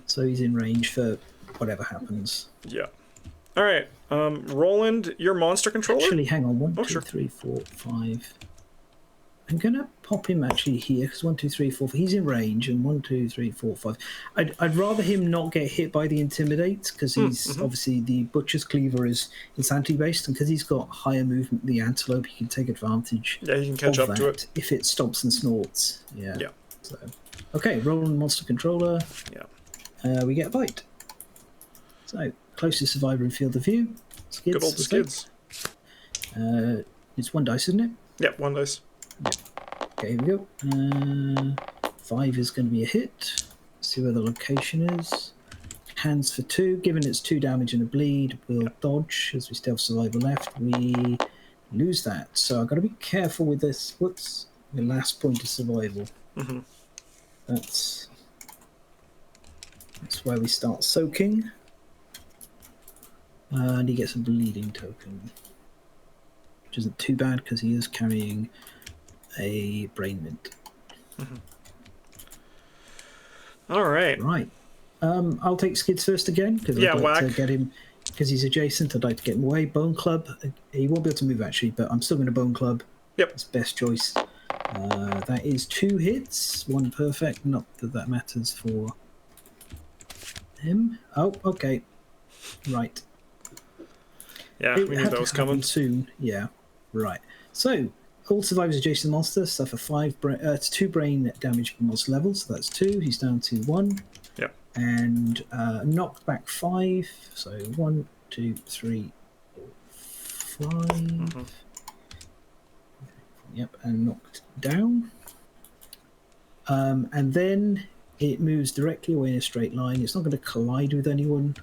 So he's in range for whatever happens. Yeah. All right. Roland, your monster controller? Actually, hang on. 1, 2, sure. 3, 4, 5. I'm going to pop him actually here because 1, 2, 3, 4. He's in range, and 1, 2, 3, 4, 5. I'd rather him not get hit by the intimidate because he's obviously the butcher's cleaver is anti-based, and because he's got higher movement than the antelope, he can take advantage. Yeah, he can catch up to it if it stomps and snorts. Yeah. So, okay, Roland monster controller. Yeah. We get a bite. So closest survivor in field of view. Skids. Good old Skids. It's 1 dice, isn't it? Yep, 1 dice. Yep. Okay, here we go. 5 is going to be a hit. Let's see where the location is. Hands for 2. Given it's 2 damage and a bleed, we'll dodge as we still have survivor left. We lose that. So I've got to be careful with this. Whoops. The last point of survival. That's where we start soaking. And he gets a bleeding token. Which isn't too bad because he is carrying a brain mint. All right. Right. I'll take Skids first again because I'd like to get him because he's adjacent. I'd like to get him away. Bone Club. He won't be able to move actually, but I'm still going to Bone Club. Yep. It's best choice. That is 2 hits, 1 perfect. Not that that matters for him. Oh, okay. Right. Yeah, we knew that was coming soon. Yeah. Right. So all survivors adjacent to the monster suffer 2 brain damage per monster level. So that's 2. He's down to 1. Yep. And knocked back 5. So 1, 2, 3, 4, 5. Yep, and knocked down. And then it moves directly away in a straight line. It's not going to collide with anyone.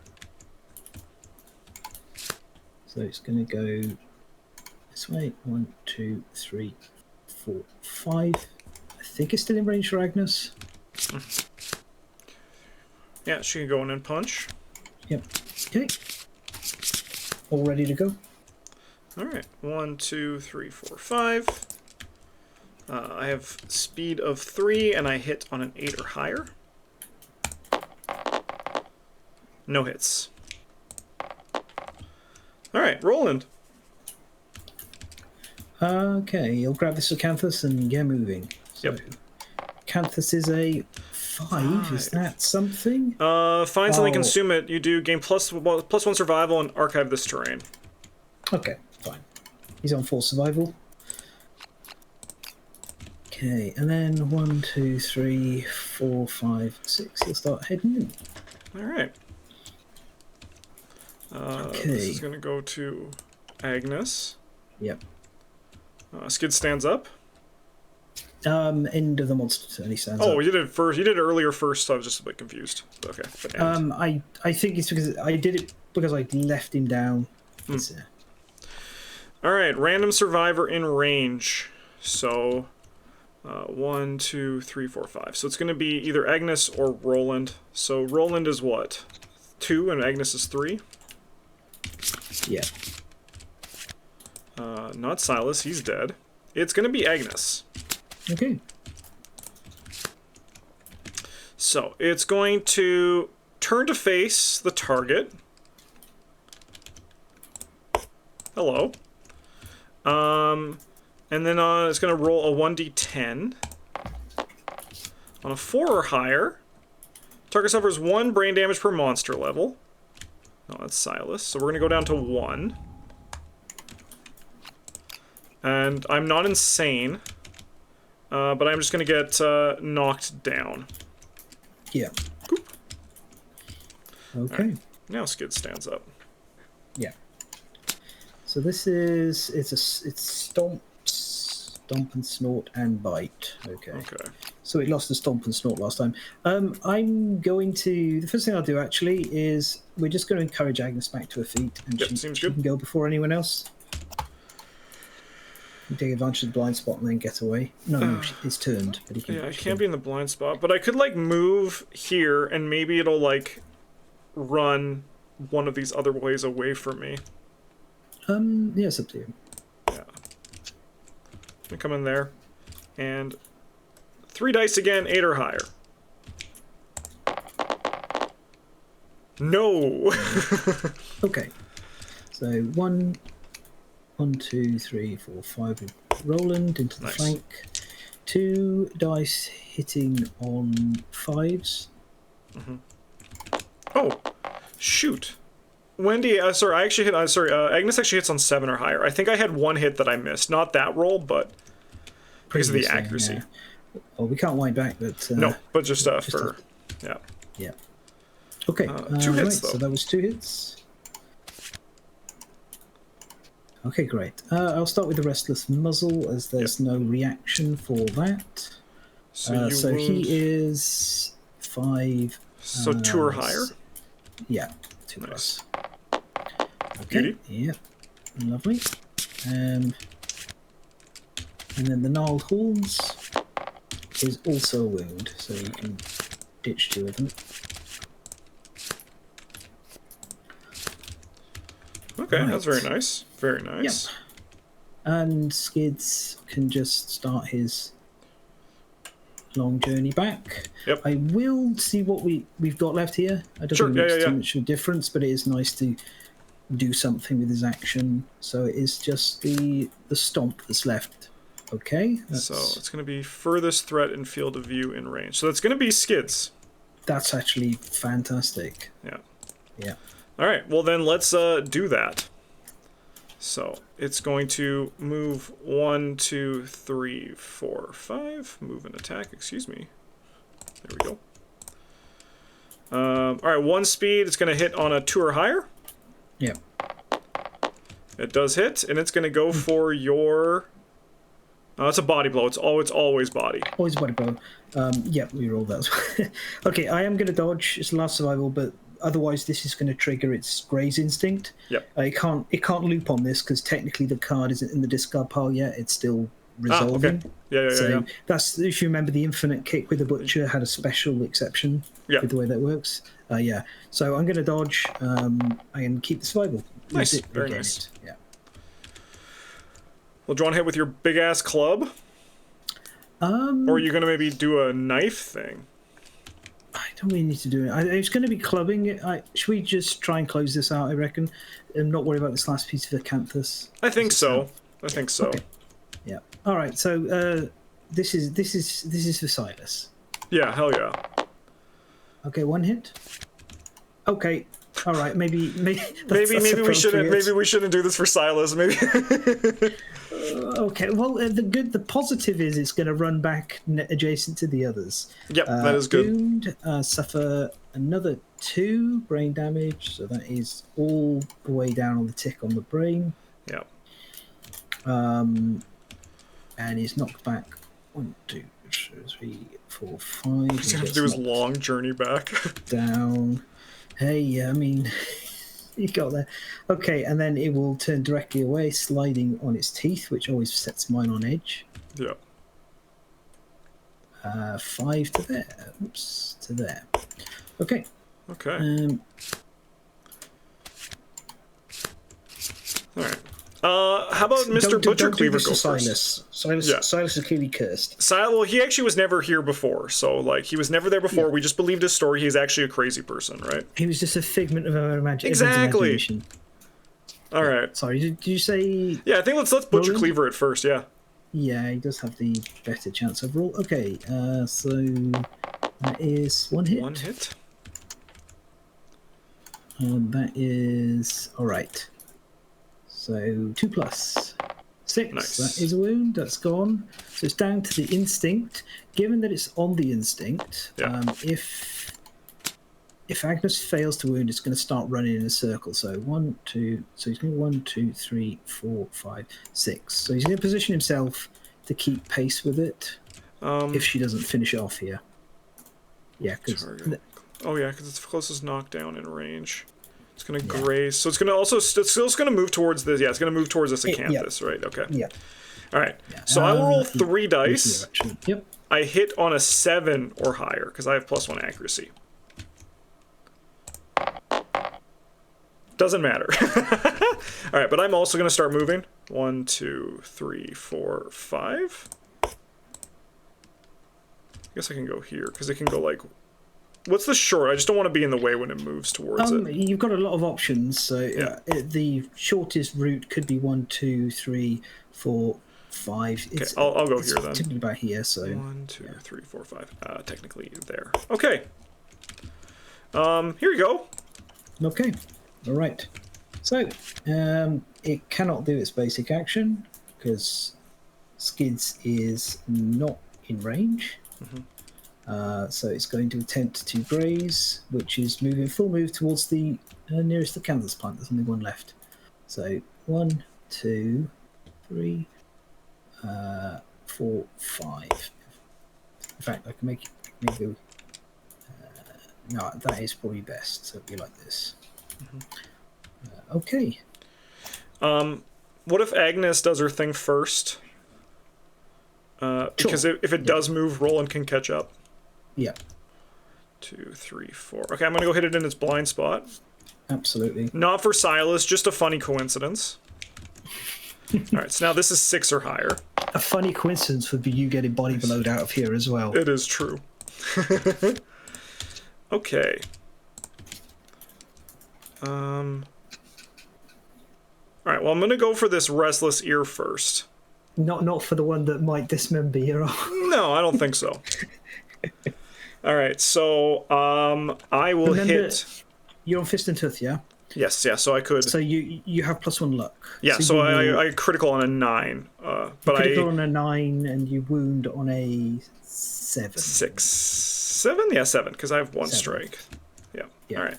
So it's going to go this way. 1, 2, 3, 4, 5. I think it's still in range for Agnes. Yeah, she can go in and punch. Yep. Okay. All ready to go. All right. 1, 2, 3, 4, 5. I have speed of 3, and I hit on an 8 or higher. No hits. All right, Roland. Okay, you'll grab this acanthus and get moving. So, Yep. Canthus is a 5. Is that something? Find something, consume it. You do gain +1 survival and archive this terrain. Okay, fine. He's on 4 survival. Okay, and then 1, 2, 3, 4, 5, 6. He'll start heading in. All right. Okay. This is going to go to Agnes. Yep. Skid stands up. End of the monster turn. He stands up. Oh, you did it first. You did it earlier first, so I was just a bit confused. Okay. But I think it's because I did it because I left him down. All right, random survivor in range. So, 1, 2, 3, 4, 5. So it's going to be either Agnes or Roland. So Roland is what? 2 and Agnes is 3. Yeah. Not Silas. He's dead. It's going to be Agnes. Okay. So it's going to turn to face the target. Hello. And then it's going to roll a 1d10. On a 4 or higher, target suffers 1 brain damage per monster level. No, that's Silas. So we're going to go down to 1. And I'm not insane, but I'm just going to get knocked down. Yeah. Cool. Okay. Right. Now Skid stands up. Yeah. So this is it's stomp and snort and bite. Okay. Okay. So it lost the stomp and snort last time. I'm going to the first thing I'll do actually is we're just going to encourage Agnes back to her feet, and she can go before anyone else. You take advantage of the blind spot and then get away. No, it's turned. But he can, yeah, I can't be in the blind spot, but I could like move here, and maybe it'll like run one of these other ways away from me. Yeah, it's up to you. Yeah. Let me come in there, and 3 dice again, 8 or higher. No. Okay. So 1, 2, 3, 4, 5 with Roland into the flank. 2 dice hitting on 5s. Oh, shoot. Wendy, sorry, I actually hit. Agnes actually hits on 7 or higher. I think I had 1 hit that I missed. Not that roll, but because of the accuracy. Yeah. Well, we can't wind back, but no, but just yeah. Yeah. Okay. 2 hits though. So that was 2 hits. Okay, great. I'll start with the Restless Muzzle, as there's no reaction for that. So he is 5. So 2 or higher? Yeah, 2 plus. Okay, Beauty. yeah, lovely. And then the Gnarled Horns is also a wound, so you can ditch 2 of them. Okay, right. That's very nice. Very nice. Yep. And Skids can just start his long journey back. Yep. I will see what we've got left here. I don't think it makes too much of a difference, but it is nice to do something with his action. So it is just the stomp that's left. Okay. So it's going to be furthest threat in field of view in range. So that's going to be Skids. That's actually fantastic. Yeah. Yeah. All right. Well, then let's do that. So it's going to move 1, 2, 3, 4, 5. Move and attack. Excuse me. There we go. All right. 1 speed. It's going to hit on a 2 or higher. Yeah. It does hit, and it's going to go for your. It's a body blow. It's always body. Always body blow. Yeah, we rolled that. Okay, I am going to dodge. It's the last survival, but otherwise this is going to trigger its Graze Instinct. Yep. It can't loop on this because technically the card isn't in the discard pile yet. It's still resolving. Okay. Yeah. That's, if you remember, the infinite kick with the Butcher had a special exception with the way that works. Yeah. So I'm going to dodge. I can keep the survival. Nice. Very nice. Yeah. Well, do you want to hit with your big ass club? Or are you going to maybe do a knife thing? I don't really need to do it. It's going to be clubbing it. Should we just try and close this out, I reckon, and not worry about this last piece of Acanthus? I think so. I think so. Okay. Yeah. All right. So this is for Silas. Yeah, hell yeah. Okay, 1 hit. Okay, all right. Maybe Maybe we shouldn't do this for Silas. Maybe. Okay. Well, the positive is it's going to run back adjacent to the others. Yep, that is good. Wound, suffer another 2 brain damage, so that is all the way down on the tick on the brain. Yeah. And he's knocked back 1, 2, 3, 4, 5. He's gonna have to do his long journey back. Down. Hey, I mean, you got there. Okay, and then it will turn directly away, sliding on its teeth, which always sets mine on edge. Yeah. 5 to there. Oops, to there. Okay. Okay. All right. How about Mr. Butcher Cleaver go first? Silas is clearly cursed. Well, he actually was never here before, so like he was never there before. Yeah. We just believed his story. He's actually a crazy person, right? He was just a figment of our imagination. Exactly. All right. Sorry, did you say? Yeah, I think let's Butcher Cleaver at first. Yeah. Yeah, he does have the better chance of roll. Okay, so that is 1 hit. 1 hit. That is all right. So 2 plus 6. Nice. That is a wound. That's gone. So it's down to the instinct. Given that it's on the instinct, if Agnes fails to wound, it's going to start running in a circle. So 1, 2. So he's going to 1, 2, 3, 4, 5, 6. So he's going to position himself to keep pace with it. If she doesn't finish it off here. Yeah. Because it's the closest knockdown in range. It's going to graze. So it's going to also it's going to move towards this. Yeah, it's going to move towards this acanthus, right? Okay. Yeah. All right. Yeah. So I will roll 3 dice. Yep. I hit on a 7 or higher because I have +1 accuracy. Doesn't matter. All right, but I'm also going to start moving. 1, 2, 3, 4, 5. I guess I can go here because it can go like. What's the short? I just don't want to be in the way when it moves towards it. You've got a lot of options. So the shortest route could be 1, 2, 3, 4, 5. Okay, I'll go here then. Typically about here. So 1, 2, 3, 4, 5. Technically there. Okay. Here you go. Okay. All right. So it cannot do its basic action because Skids is not in range. Mm-hmm. So it's going to attempt to graze, which is moving full move towards the nearest acanthus plant. There's only one left. So 1, 2, 3, 4, 5. In fact, I can make it go. No, that is probably best. So it'll be like this. Mm-hmm. Okay. What if Agnes does her thing first? Because if it does move, Roland can catch up. Yeah. 2, 3, 4. Okay, I'm gonna go hit it in its blind spot. Absolutely. Not for Silas, just a funny coincidence. All right, so now this is 6 or higher. A funny coincidence would be you getting body blowed out of here as well. It is true. Okay. All right. Well, I'm gonna go for this restless ear first. Not for the one that might dismember your arm. No, I don't think so. All right, so I will hit. You're on fist and tooth, yeah. Yes, yeah. So I could. So you have +1 luck. Yeah, so I critical on a 9, but critical on a 9 and you wound on a 7. 6, 7, yeah, 7 because I have 1 strike. Yeah. All right.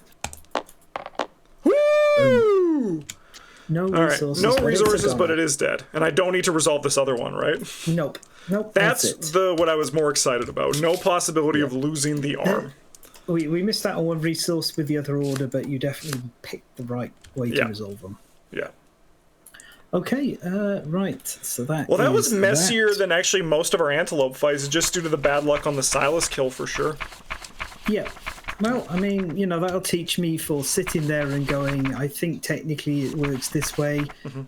Woo! No resources. No resources, but it is dead, and I don't need to resolve this other one, right? Nope. That's what I was more excited about. No possibility of losing the arm. We missed out on 1 resource with the other order, but you definitely picked the right way to resolve them. Yeah. Okay. Right. So that. Well, that was messier than actually most of our antelope fights, just due to the bad luck on the Silas kill for sure. Yeah. Well, I mean, that'll teach me for sitting there and going, I think technically it works this way. Mm-hmm.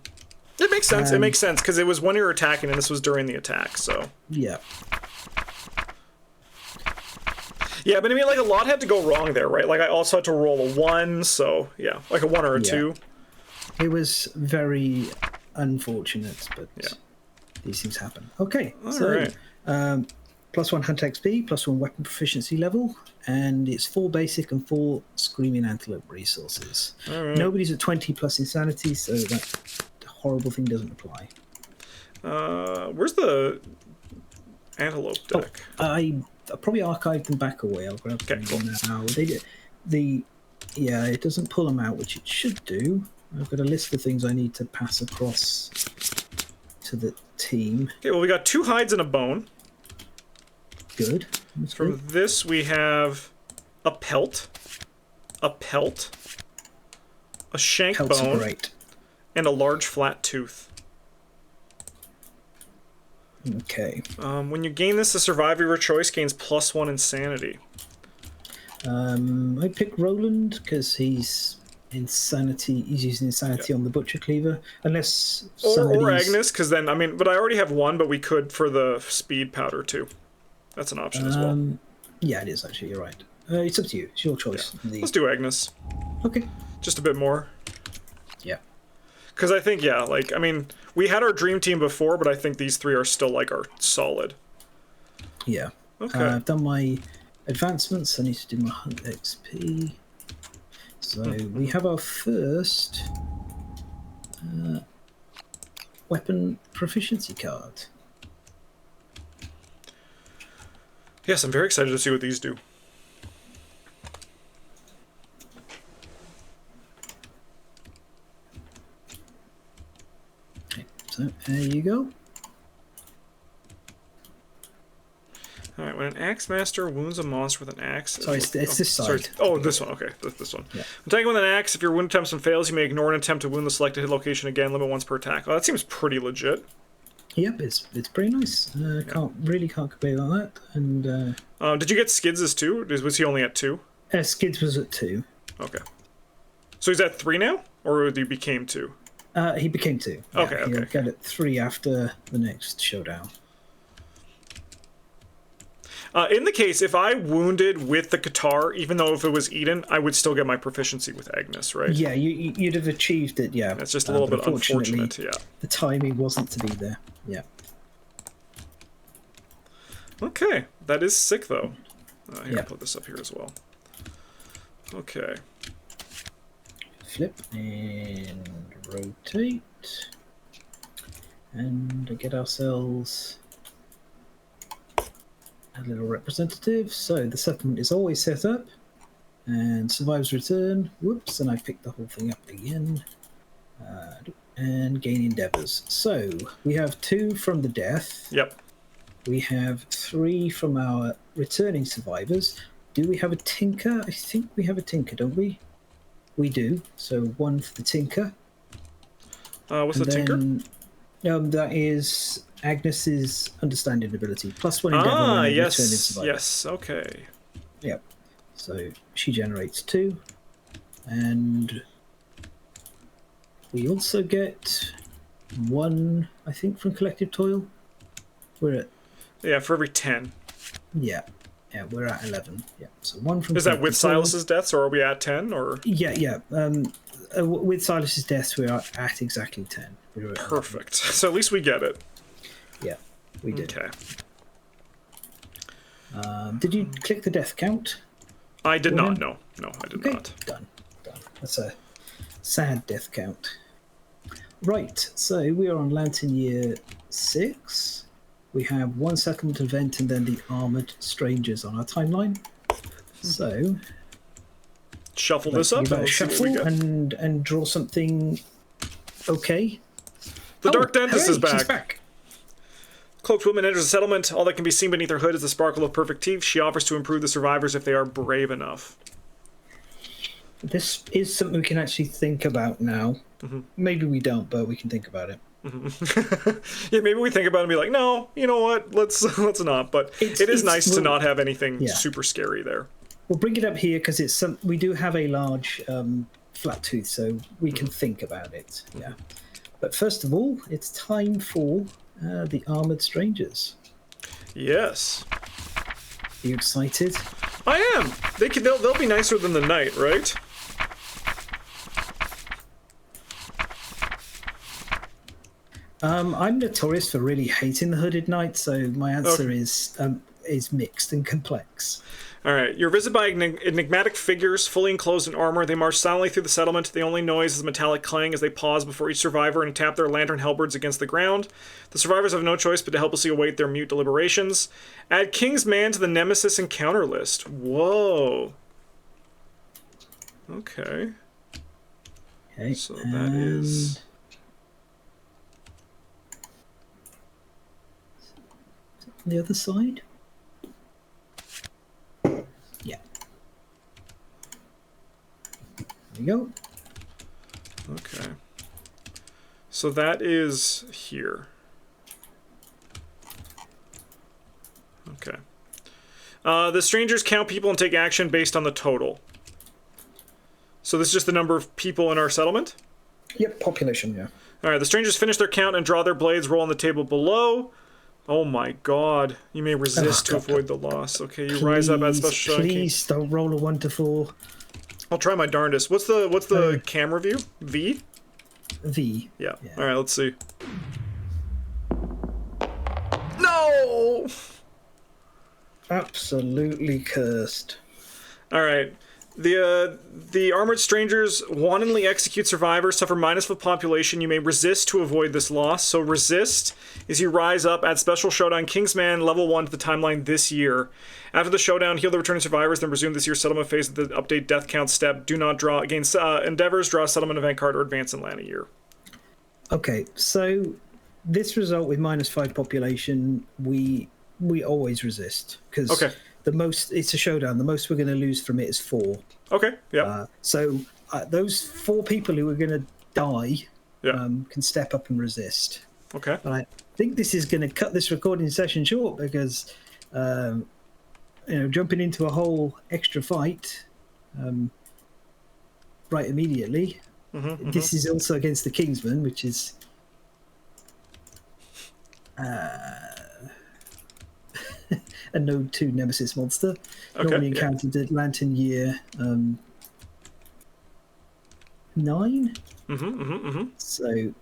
It makes sense. It makes sense because it was when you were attacking and this was during the attack, so. Yeah. Yeah, but I mean, like, a lot had to go wrong there, right? Like, I also had to roll a 1, so, yeah, like a 1 or a 2. It was very unfortunate, but... Yeah. these things happen. Okay, All so right. +1 hunt XP, +1 weapon proficiency level, and it's 4 basic and 4 screaming antelope resources. All right. Nobody's at 20 plus insanity, so that horrible thing doesn't apply. Where's the antelope deck? I probably archived them back away. I'll grab them now. It doesn't pull them out, which it should do. I've got a list of things I need to pass across to the team. Okay, well, we got 2 hides and a bone. Good. From this, we have a pelt, a shank Pelts bone, are great. and a large flat tooth. Okay. When you gain this, the survivor of your choice gains +1 insanity. I pick Roland because he's insanity. He's using insanity on the butcher cleaver, unless or Agnes, because then but I already have 1, but we could for the speed powder too. That's an option as well. Yeah, it is actually. You're right. It's up to you. It's your choice. Yeah. Let's do Agnes. Okay. Just a bit more. Yeah. Because I think we had our dream team before, but I think these 3 are still our solid. Yeah. Okay. I've done my advancements. I need to do my hunt XP. So we have our first weapon proficiency card. Yes, I'm very excited to see what these do. Okay, so there you go. Alright, when an axe master wounds a monster with an axe... Sorry, it's this side. Sorry. Oh, this one. Okay, this one. Yeah. When attacking with an axe, if your wound attempts and fails, you may ignore an attempt to wound the selected hit location again, limit once per attack. Oh, that seems pretty legit. Yep, it's pretty nice. Can't complain on that. And did you get Skids' too? Was he only at 2? Skids was at 2. Okay. So he's at 3 now? Or he became 2? He became 2. Yeah, Okay, He'll okay. get it 3 after the next showdown. In the case, if I wounded with the Qatar, even though if it was Eden, I would still get my proficiency with Agnes, right? Yeah, you'd have achieved it, yeah. That's just a little bit unfortunate, yeah. The timing wasn't to be there, yeah. Okay, that is sick, though. Here, Yeah. I'll put this up here as well. Okay. Flip and rotate. And get ourselves a little representative. So the settlement is always set up. And survives return. Whoops, and I picked the whole thing up again. And gain endeavors. So we have 2 from the death. Yep. We have 3 from our returning survivors. Do we have a tinker? I think we have a tinker, don't we? We do. So 1 for the tinker. What's the tinker? That is Agnes's understanding ability. +1 endeavor when returning survivor. Yes, okay. Yep. So she generates 2. And we also get 1, I think, from Collective Toil. We're at... Yeah, for every 10. Yeah, we're at 11. Yeah, so 1 from... Is that with Silas's deaths, or are we at 10, or...? Yeah. With Silas's deaths, we are at exactly 10. We're at Perfect. So at least we get it. Yeah, we did. Okay. Did you click the death count? I did not, no. No, I did not. Done. That's a sad death count. Right, so we are on Lantern Year 6. We have 1 settlement event and then the Armoured Strangers on our timeline. So... Shuffle this up and see what we get. And draw something okay. The Dark Dentist is She's back. back. Cloaked woman enters a settlement. All that can be seen beneath her hood is the sparkle of perfect teeth. She offers to improve the survivors if they are brave enough. This is something we can actually think about now. Mm-hmm. Maybe we don't, but we can think about it. Mm-hmm. Yeah, maybe we think about it and be like, no, you know what? Let's not. But it is nice to not have anything super scary there. We'll bring it up here because we do have a large flat tooth, so we can think about it. Yeah. But first of all, it's time for the Armoured Strangers. Yes. Are you excited? I am. They'll be nicer than the Knight, right? I'm notorious for really hating the Hooded Knight, so my answer is mixed and complex. All right. You're visited by enigmatic figures, fully enclosed in armor. They march silently through the settlement. The only noise is a metallic clang as they pause before each survivor and tap their lantern halberds against the ground. The survivors have no choice but to helplessly await their mute deliberations. Add King's Man to the Nemesis encounter list. Whoa. Okay. Okay. So that is... the other side? Yeah. There you go. Okay. So that is here. Okay. The strangers count people and take action based on the total. So this is just the number of people in our settlement? Yep, population, yeah. Alright, the strangers finish their count and draw their blades, roll on the table below. Oh my god. You may resist to avoid the loss. Okay, you rise up at special... Please don't roll a 1 to 4. I'll try my darndest. What's the camera view? V? V. Yeah. Alright, let's see. No! Absolutely cursed. Alright. The armored strangers wantonly execute survivors, suffer minus for population. You may resist to avoid this loss. So resist is you rise up at special showdown Kingsman level 1 to the timeline this year. After the showdown, heal the returning survivors, then resume this year's settlement phase at the update death count step. Do not draw against endeavors, draw a settlement event card, or advance in land a year. Okay, so this result with -5 population, we always resist because the most it's a showdown. The most we're going to lose from it is 4. Okay. Yeah. So those 4 people who are going to die can step up and resist. Okay. But I think this is going to cut this recording session short because jumping into a whole extra fight right immediately. This is also against the Kingsman, which is a Node 2 Nemesis monster. Normally encountered at Lantern Year 9. So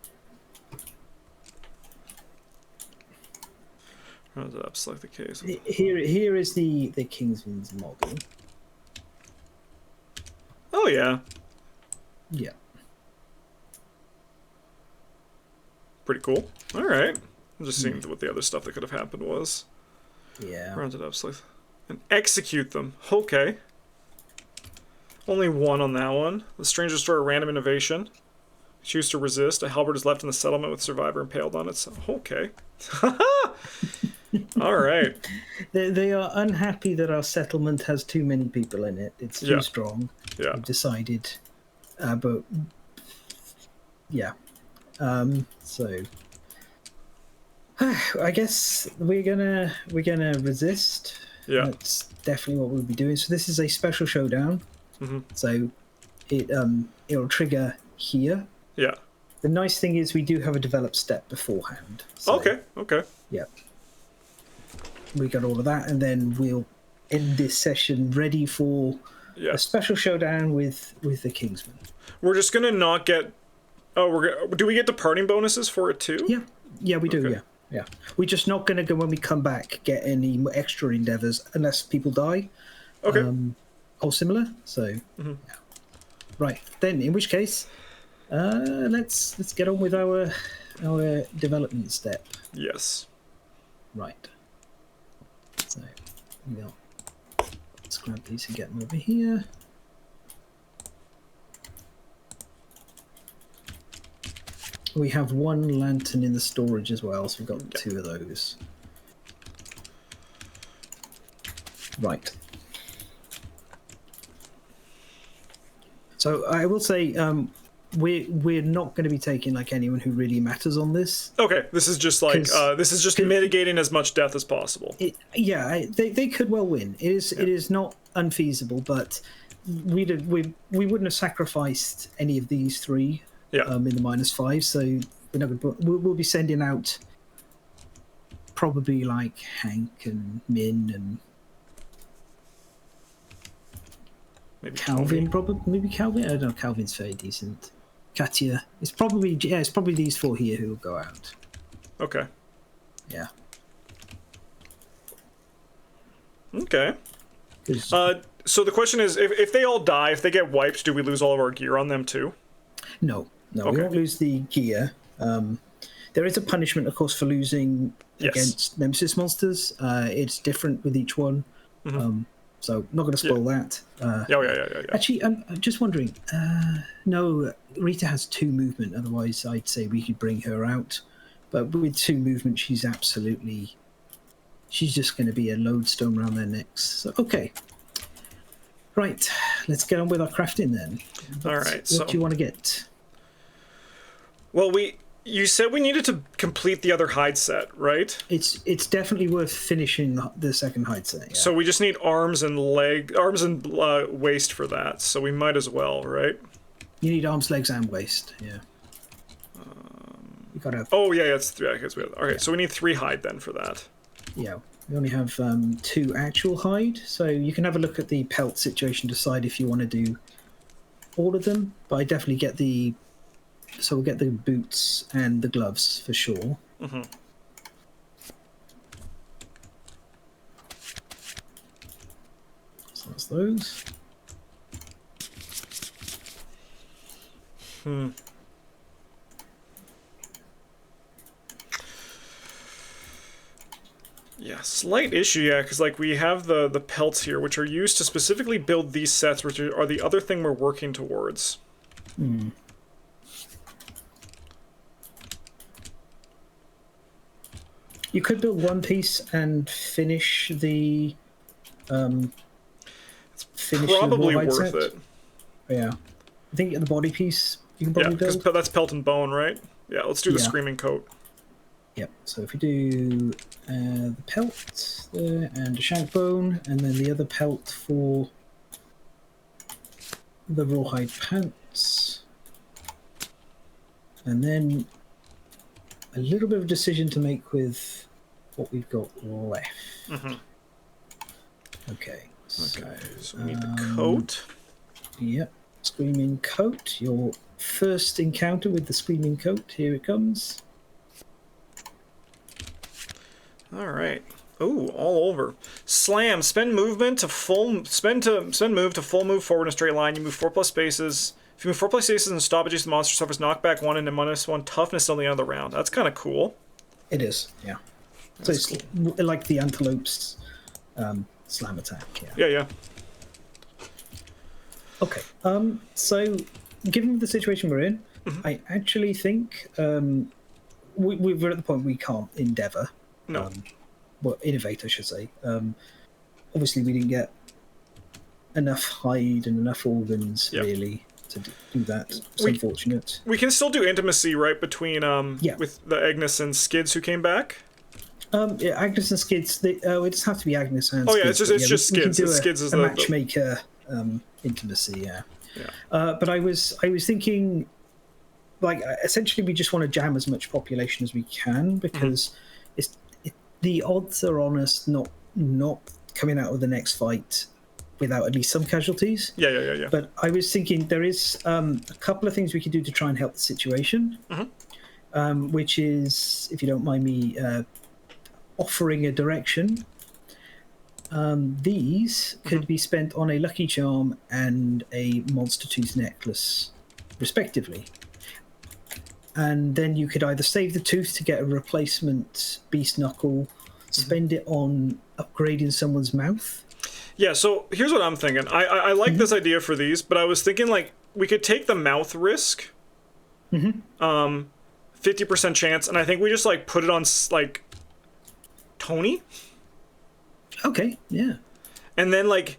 That's like the case. Here is the Kingsman's model. Oh yeah. Yeah. Pretty cool. All right. I'm just seeing what the other stuff that could have happened was. Yeah. Round it up slightly. And execute them. Okay. Only 1 on that one. The strangers throw a random innovation. Choose to resist. A halberd is left in the settlement with survivor impaled on it. So, okay. All right. They are unhappy that our settlement has too many people in it. It's too strong. Yeah. They've decided. But yeah. So I guess we're gonna resist. Yeah. That's definitely what we'll be doing. So this is a special showdown. So it'll trigger here. Yeah. The nice thing is we do have a developed step beforehand. So, Okay. Yeah. We got all of that, and then we'll end this session ready for a special showdown with the Kingsman. We're just gonna not get. Oh, do we get departing bonuses for it too? Yeah, we do. Okay. Yeah. We're just not gonna go when we come back get any extra endeavors unless people die. Okay. Or similar. So. Yeah. Right then, in which case, let's get on with our development step. Yes. Right. So, let's grab these and get them over here. We have 1 lantern in the storage as well, so we've got 2 of those. Right. So I will say we're not going to be taking like anyone who really matters on this. Okay, this is just like this is just mitigating as much death as possible. They could well win. It is not unfeasible, but we wouldn't have sacrificed any of these 3 in the -5. So we're not going to. We'll be sending out probably like Hank and Min and maybe Calvin. Maybe Calvin. I don't know. Calvin's very decent. Katya. It's probably these 4 here who will go out. Okay. Yeah. Okay. 'Cause- So the question is, if they all die, if they get wiped, do we lose all of our gear on them too? no, we Okay. won't lose the gear. There is a punishment, of course, for losing Yes. against Nemesis monsters. It's different with each one. So not going to spoil that. Yeah. Actually, I'm just wondering. No, Rita has 2 movement. Otherwise, I'd say we could bring her out. But with 2 movement, she's just going to be a lodestone around their necks. So, okay. Right, let's get on with our crafting then. All right. What do you want to get? Well, you said we needed to complete the other hide set, right? It's definitely worth finishing the second hide set. Yeah. So we just need arms and waist for that. So we might as well, right? You need arms, legs, and waist. Yeah. You gotta. Oh yeah, it's 3. I guess we have. Okay, so we need 3 hide then for that. Yeah, we only have 2 actual hide, so you can have a look at the pelt situation, decide if you want to do all of them. But I definitely get the. So we'll get the boots and the gloves for sure. So that's those. Yeah, slight issue, yeah, because like we have the pelts here, which are used to specifically build these sets, which are the other thing we're working towards. You could build one piece and finish the. Finish Probably the worth set. it. Yeah, I think the body piece you can Yeah, probably because build. that's pelt and bone, right? Yeah, let's do the Yeah. screaming coat. Yep. So if we do the pelt there and the shank bone, and then the other pelt for the rawhide pants, and then a little bit of a decision to make with what we've got left. Okay. Okay, so we need the coat. Yep. Screaming coat. Your first encounter with the screaming coat. Here it comes. All right. Ooh, all over. Slam. Spend movement to full. Spend move to full move forward in a straight line. You move 4+ spaces. If you move 4+ spaces and stop adjacent monster, suffers knockback 1 and a -1 toughness till the end of the round. That's kind of cool. It is. Yeah. That's so it's like the antelope's slam attack. Yeah. Yeah. Okay. So, given the situation we're in, I actually think we're at the point we can't endeavour. No. Well, innovate, I should say. Obviously, we didn't get enough hide and enough organs really to do that. It's unfortunate. We can still do intimacy, right, between with the Agnes and Skids who came back. Yeah, Agnes and Skids. It just have to be Agnes and. Oh Skids, yeah, it's just Skids. Skids is a the matchmaker intimacy. Yeah. But I was thinking, like, essentially, we just want to jam as much population as we can because the odds are on us not coming out of the next fight without at least some casualties. Yeah. But I was thinking there is a couple of things we could do to try and help the situation, which is, if you don't mind me offering a direction, these could be spent on a Lucky Charm and a Monster Tooth necklace, respectively. And then you could either save the tooth to get a replacement Beast Knuckle, spend it on upgrading someone's mouth. Yeah, so here's what I'm thinking. I like this idea for these, but I was thinking, like, we could take the mouth risk. 50% chance, and I think we just, like, put it on, like, Tony? Okay, yeah. And then, like,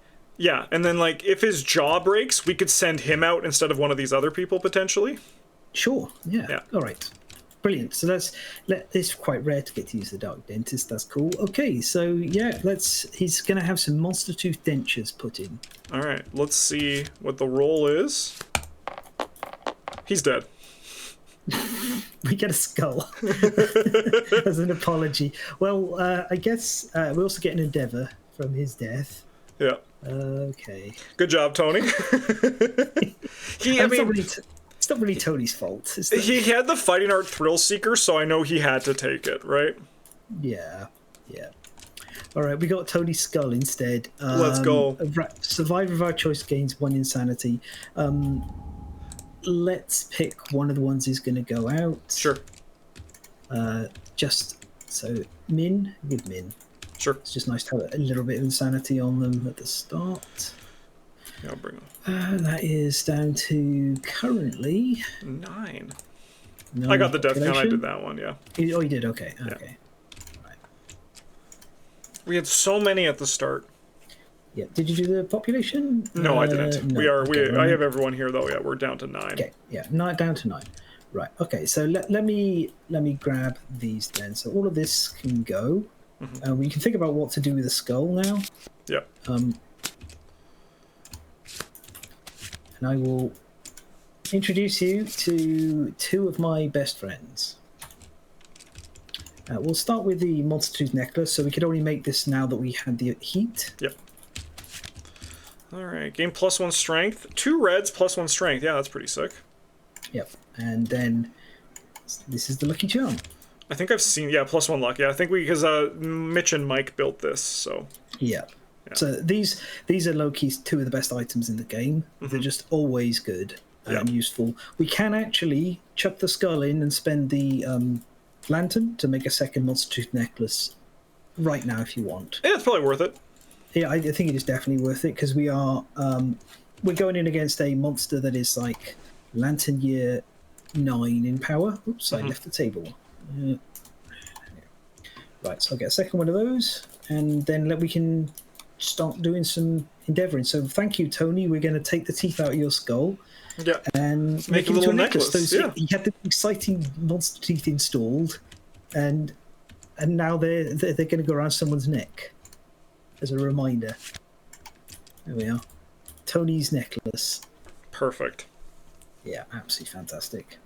if his jaw breaks, we could send him out instead of one of these other people, potentially. Sure, yeah. All right. Brilliant. So it's quite rare to get to use the Dark Dentist. That's cool. Okay, so yeah, he's going to have some Monster Tooth dentures put in. All right, let's see what the roll is. He's dead. We get a skull as an apology. Well, I guess we also get an endeavour from his death. Yeah. Okay. Good job, Tony. It's not really Tony's fault. He had the fighting art thrill seeker, so I know he had to take it, right? Yeah. All right, we got Tony's skull instead. Let's go. Survivor of our choice gains 1 insanity. Let's pick one of the ones who's going to go out. Sure. Just so Min, give Min. Sure. It's just nice to have a little bit of insanity on them at the start. Yeah, I'll bring them. That is down to currently 9. I got the death count. I did that one. Yeah. Oh, you did. Okay. Yeah. Okay. We had so many at the start. Yeah. Did you do the population? No, I didn't. No. I have everyone here though. Yeah, we're down to 9. Okay. Yeah. Down to 9. Right. Okay. So let me grab these then. So all of this can go. We can think about what to do with the skull now. Yeah. And I will introduce you to 2 of my best friends. We'll start with the Monster Tooth necklace, so we could only make this now that we had the heat. Yep. All right, gain +1 strength. 2 reds +1 strength. Yeah, that's pretty sick. Yep. And then this is the lucky charm. I think I've seen, yeah, +1 luck. Yeah, I think because Mitch and Mike built this, so. Yeah. So these are low-key 2 of the best items in the game. They're just always good and useful. We can actually chuck the skull in and spend the lantern to make a second Monster Tooth necklace right now if you want. Yeah, it's probably worth it. Yeah, I think it is definitely worth it because we are we're going in against a monster that is like Lantern Year 9 in power. Oops, I left the table. Right, so I'll get a second one of those, and then we can start doing some endeavouring. So thank you, Tony. We're going to take the teeth out of your skull. Yeah. And make a little necklace. You had the exciting monster teeth installed, and now they're going to go around someone's neck as a reminder. There we are. Tony's necklace. Perfect. Yeah, absolutely fantastic.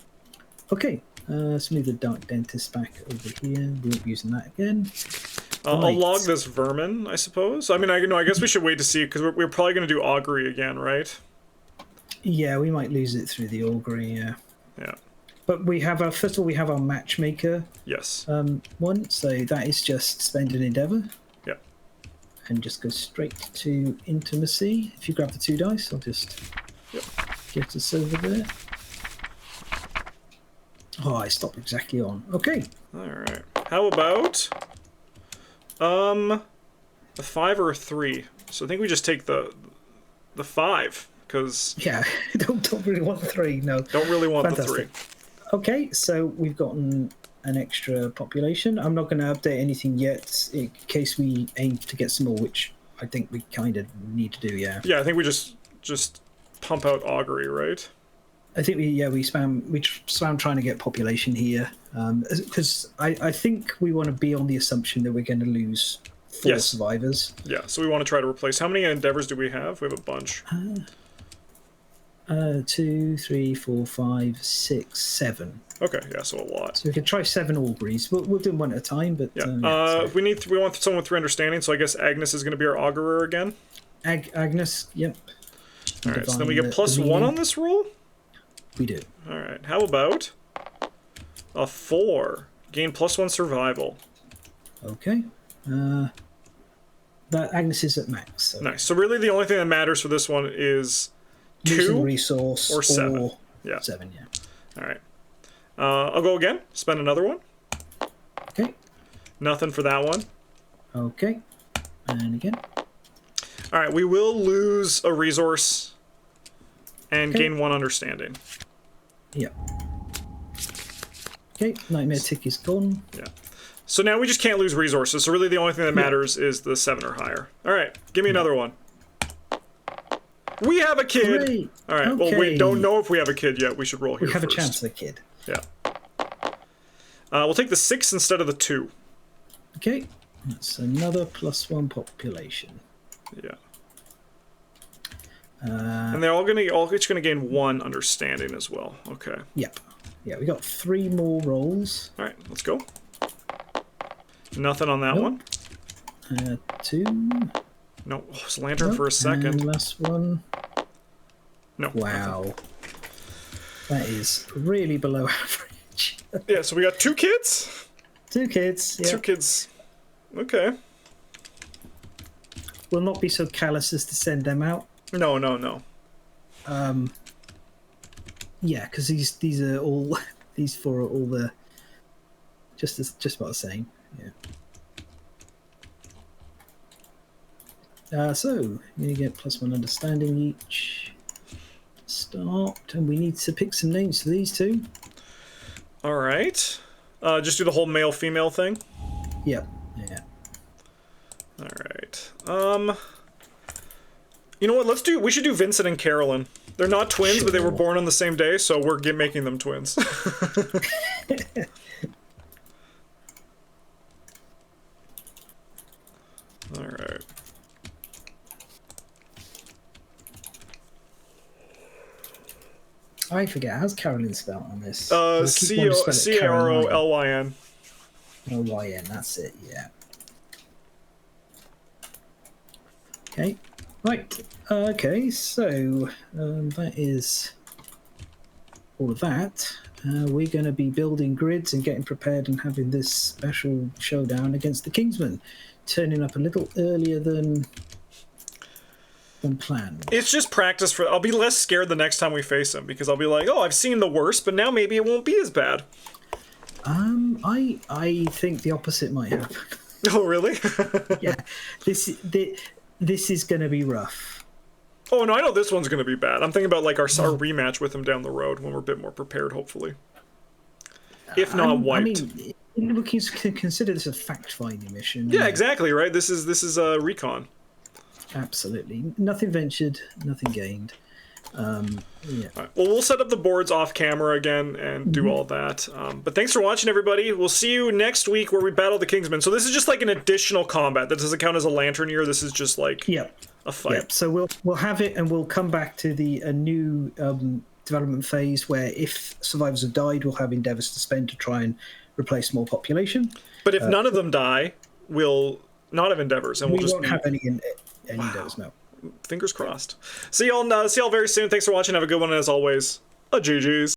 Okay, let's move the Dark Dentist back over here. We won't be using that again. I'll log this vermin, I suppose. I mean, I guess we should wait to see, because we're probably going to do augury again, right? Yeah, we might lose it through the augury, yeah. Yeah. But we have first of all, we have our matchmaker. Yes. One, so that is just spend an endeavour. Yep. And just go straight to intimacy. If you grab the 2 dice, I'll just get us over there. Oh, I stopped exactly on. Okay. All right. How about a 5 or a 3? So I think we just take the 5 because don't really want the 3. No. Don't really want Fantastic. the 3. Okay, so we've gotten an extra population. I'm not going to update anything yet in case we aim to get some more, which I think we kind of need to do. Yeah. Yeah, I think we just pump out augury, right? I think we spam trying to get population here because I think we want to be on the assumption that we're going to lose 4 survivors. Yeah, so we want to try to replace. How many endeavors do we have? We have a bunch. 2, 3, 4, 5, 6, 7. Okay, yeah, so a lot. So we can try 7 auguries. We'll do them one at a time, but we want someone with 3 understanding. So I guess Agnes is going to be our augurer again. Agnes, yep. All right, so then we get +1 on this roll. We do. All right, how about a 4? Gain +1 survival. Okay. That Agnes is at max. So. Nice. So really, the only thing that matters for this one is 2 resource or 7. Yeah. 7. Yeah. All right. I'll go again. Spend another one. Okay. Nothing for that one. Okay. And again. All right. We will lose a resource and gain 1 understanding. Yeah. Okay. Nightmare tick is gone. Yeah. So now we just can't lose resources. So really, the only thing that matters is the 7 or higher. All right. Give me another one. We have a kid. Great. All right. Okay. Well, we don't know if we have a kid yet. We should roll here. We have first. a chance at a kid. Yeah. We'll take the 6 instead of the 2. Okay. That's another +1 population. Yeah. And they're all each gonna gain 1 understanding as well. Okay. Yep. Yeah, we got 3 more rolls. All right. Let's go. Nothing on that one. 2. No. Oh, it's lantern for a second. And last one. No. Wow. That is really below average. Yeah, so we got 2 kids? 2 kids. Yeah. 2 kids. Okay. Will not be so callous as to send them out. No, no, no. Yeah, because these are all these 4 are all the just about the same. Yeah. So you get +1 understanding each. Start, and we need to pick some names for these 2. All right. Just do the whole male-female thing. Yep. Yeah. All right. You know what? We should do Vincent and Carolyn. They're not twins, but they were born on the same day, so we're making them twins. All right. I forget. How's Carolyn spelled on this? Carolyn. Lyn. That's it. Yeah. Okay. Right. Okay. So that is all of that. We're going to be building grids and getting prepared and having this special showdown against the Kingsmen, turning up a little earlier than planned. It's just practice for. I'll be less scared the next time we face him because I'll be like, oh, I've seen the worst, but now maybe it won't be as bad. I think the opposite might happen. Oh, really? Yeah. This is going to be rough. Oh, no, I know this one's going to be bad. I'm thinking about like our rematch with him down the road when we're a bit more prepared, hopefully. If not wiped. I mean, we can consider this a fact-finding mission. Yeah, exactly, right? This is a recon. Absolutely. Nothing ventured, nothing gained. Yeah. Right. Well, we'll set up the boards off camera again and do all that. But thanks for watching, everybody. We'll see you next week where we battle the Kingsmen. So this is just like an additional combat. That doesn't count as a lantern year. This is just like a fight. Yep. So we'll have it, and we'll come back to the new development phase where if survivors have died, we'll have endeavors to spend to try and replace more population. But if none of them die, we'll not have endeavors, and we won't have any endeavors. No. Fingers crossed. See y'all very soon. Thanks for watching. Have a good one, and as always, a GG's.